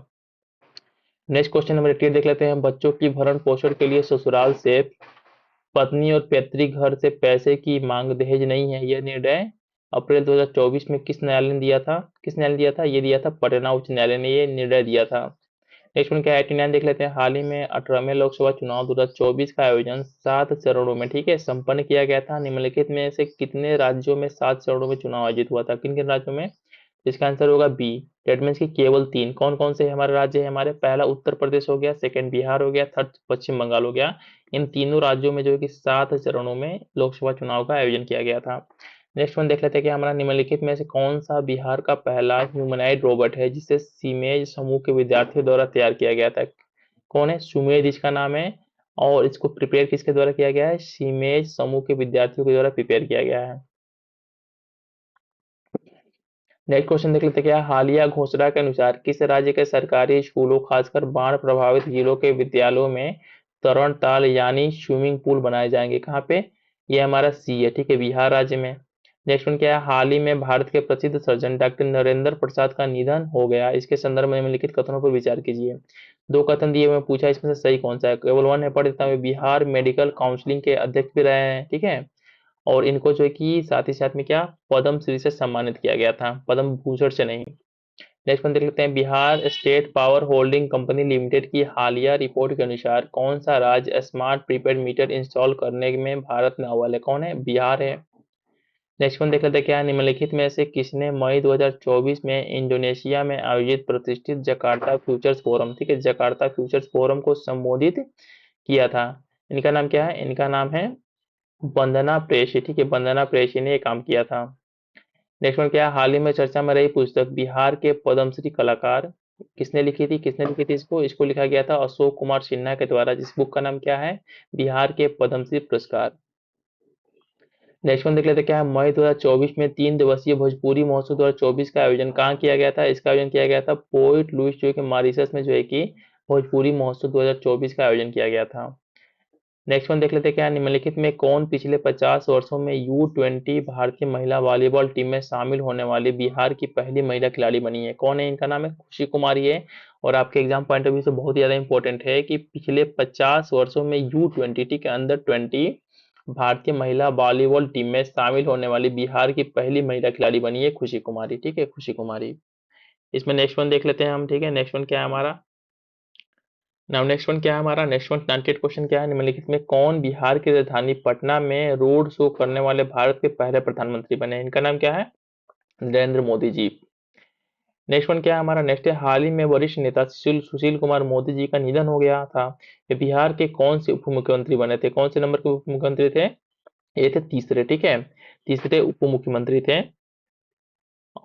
नेक्स्ट क्वेश्चन नंबर 88 देख लेते हैं। बच्चों की भरण पोषण के लिए ससुराल से पत्नी और पैतृक घर से पैसे की मांग दहेज नहीं है, यह निर्णय अप्रैल 2024 में किस न्यायालय ने दिया था? किस न्यायालय ने दिया था? ये दिया था पटना उच्च न्यायालय ने ये निर्णय दिया था। नेक्स्ट वन क्या है? 89 देख लेते हैं। हाल ही में 18वें लोकसभा चुनाव 2024 का आयोजन 7 चरणों में, ठीक है, संपन्न किया गया था। निम्नलिखित में से कितने राज्यों में 7 चरणों में चुनाव आयोजित हुआ था? किन किन राज्यों में? इसका आंसर होगा बी। डेट मीन्स की केवल 3। कौन कौन से हमारे राज्य है? हमारे पहला उत्तर प्रदेश हो गया, सेकंड बिहार हो गया, थर्ड पश्चिम बंगाल हो गया। इन तीनों राज्यों में जो है कि 7 चरणों में लोकसभा चुनाव का आयोजन किया गया था। नेक्स्ट वन देख लेते हैं कि हमारा निम्नलिखित में से कौन सा बिहार का पहला ह्यूमनॉइड रोबोट है जिसे सीमेज समूह के विद्यार्थियों द्वारा तैयार किया गया था? कौन है? सुमेध इसका नाम है। और इसको प्रिपेयर किसके द्वारा किया गया है? सीमेज समूह के विद्यार्थियों के द्वारा प्रिपेयर किया गया है। नेक्स्ट क्वेश्चन देख लेते हैं क्या। हालिया घोषणा के अनुसार किस राज्य के सरकारी स्कूलों खासकर बाढ़ प्रभावित जिलों के विद्यालयों में तरण ताल यानी स्विमिंग पूल बनाए जाएंगे? कहाँ पे? ये हमारा सी है, ठीक है, बिहार राज्य में। नेक्स्ट वन क्या है। हाल ही में भारत के प्रसिद्ध सर्जन डॉक्टर नरेंद्र प्रसाद का निधन हो गया, इसके संदर्भ में निम्नलिखित कथनों पर विचार कीजिए। 2 कथन दिए हुए, पूछा इसमें से सही कौन सा है? केवल वन है, पढ़ देता हूँ। बिहार मेडिकल काउंसिलिंग के अध्यक्ष भी रहे हैं, ठीक है, और इनको जो है कि साथ ही साथ में क्या पद्म श्री से सम्मानित किया गया था, पद्म भूषण से नहीं। नेक्स्ट वन देख लेते हैं। Bihar state power holding company limited की हालिया रिपोर्ट के अनुसार कौन सा राज्य स्मार्ट प्रीपेड मीटर इंस्टॉल करने में भारत में अव्वल है? कौन है? बिहार है। नेक्स्ट वन देख लेते हैं क्या। निम्नलिखित में से किसने मई 2024 में इंडोनेशिया में आयोजित प्रतिष्ठित जकार्ता फ्यूचर्स फोरम, ठीक है, जकार्ता फ्यूचर्स फोरम को संबोधित किया था? इनका नाम क्या है? इनका नाम है वंदना प्रेषी, ठीक है, वंदना प्रेषी ने ये काम किया था। नेक्स्ट वन क्या है। हाल ही में चर्चा में रही पुस्तक बिहार के पद्मश्री कलाकार किसने लिखी थी? किसने लिखी थी इसको? इसको लिखा गया था अशोक कुमार सिन्हा के द्वारा, जिस बुक का नाम क्या है? बिहार के पद्मश्री पुरस्कार। नेक्स्ट वन देख लेते हैं क्या है। मई 2024 में 3 दिवसीय भोजपुरी महोत्सव 2024 का आयोजन कहाँ किया गया था? इसका आयोजन किया गया था पोर्ट लुइस जो है कि मॉरिशस में जो है कि भोजपुरी महोत्सव 2024 का आयोजन किया गया था। नेक्स्ट वन देख लेते हैं क्या है, निम्नलिखित में कौन पिछले 50 वर्षों में U20 भारतीय महिला वॉलीबॉल टीम में शामिल होने वाली बिहार की पहली महिला खिलाड़ी बनी है? कौन है? इनका नाम है खुशी कुमारी है। और आपके एग्जाम पॉइंट ऑफ व्यू से बहुत ही ज्यादा इंपॉर्टेंट है कि पिछले 50 वर्षों में U20 के अंदर 20 भारतीय महिला वॉलीबॉल टीम में शामिल होने वाली बिहार की पहली महिला खिलाड़ी बनी है खुशी कुमारी। ठीक है, खुशी कुमारी। इसमें नेक्स्ट वन देख लेते हैं हम। ठीक है, नेक्स्ट वन क्या है हमारा? नाउ नेक्स्ट वन क्या है हमारा? नेक्स्ट वन 98 क्वेश्चन क्या है, निम्नलिखित में कौन बिहार की राजधानी पटना में रोड शो करने वाले भारत के पहले प्रधानमंत्री बने? इनका नाम क्या है? नरेंद्र मोदी जी। नेक्स्ट वन क्या है हमारा? नेक्स्ट है, हाल ही में वरिष्ठ नेता सुशील सुशील कुमार मोदी जी का निधन हो गया था। ये बिहार के कौन से उप मुख्यमंत्री बने थे? कौन से नंबर के उप मुख्यमंत्री थे? ये थे तीसरे। ठीक है, तीसरे उप मुख्यमंत्री थे।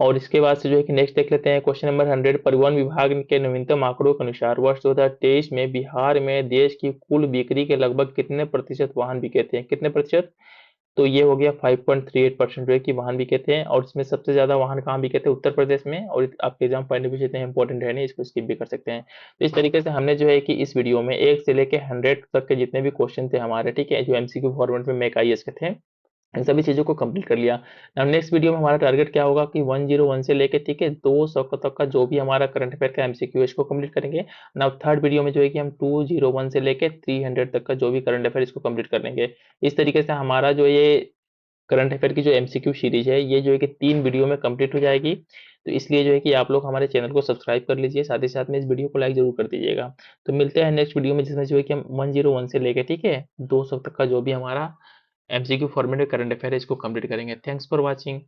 और इसके बाद से जो है कि नेक्स्ट देख लेते हैं क्वेश्चन नंबर 100। परिवहन विभाग के नवीनतम आंकड़ों के अनुसार वर्ष 2023 में बिहार में देश की कुल बिक्री के लगभग कितने प्रतिशत वाहन बिके थे? कितने प्रतिशत? तो ये हो गया 5.38% जो है कि वाहन बिके थे। और इसमें सबसे ज्यादा वाहन कहाँ बिके थे? उत्तर प्रदेश में। और आपके एग्जाम पॉइंट ऑफ व्यू से इतने इंपॉर्टेंट है नहीं, इसको स्किप भी कर सकते हैं। तो इस तरीके से हमने जो है कि इस वीडियो में 1 से लेके 100 तक के जितने भी क्वेश्चन थे हमारे, ठीक है, जो एमसीक्यू फॉर्मेट में मेक आईएएस के थे, इन सभी चीज़ों को कंप्लीट कर लिया। अब नेक्स्ट वीडियो में हमारा टारगेट क्या होगा कि 101 से लेके, ठीक है, 200 तक का जो भी हमारा करंट अफेयर का एमसीक्यू है इसको कंप्लीट करेंगे। नाउ थर्ड वीडियो में जो है कि हम 201 से लेके 300 तक का जो भी करंट अफेयर इसको कंप्लीट कर लेंगे। इस तरीके से हमारा जो ये करंट अफेयर की जो एमसीक्यू सीरीज है ये जो है कि 3 वीडियो में कंप्लीट हो जाएगी। तो इसलिए जो है कि आप लोग हमारे चैनल को सब्सक्राइब कर लीजिए, साथ ही साथ में इस वीडियो को लाइक जरूर कर दीजिएगा। तो मिलते हैं नेक्स्ट वीडियो में, जिसमें जो है कि हम 101 से लेके, ठीक है, 200 तक का जो भी हमारा एमसीक्यू फॉर्मेट में करंट अफेयर है इसको कंप्लीट करेंगे। Thanks for watching.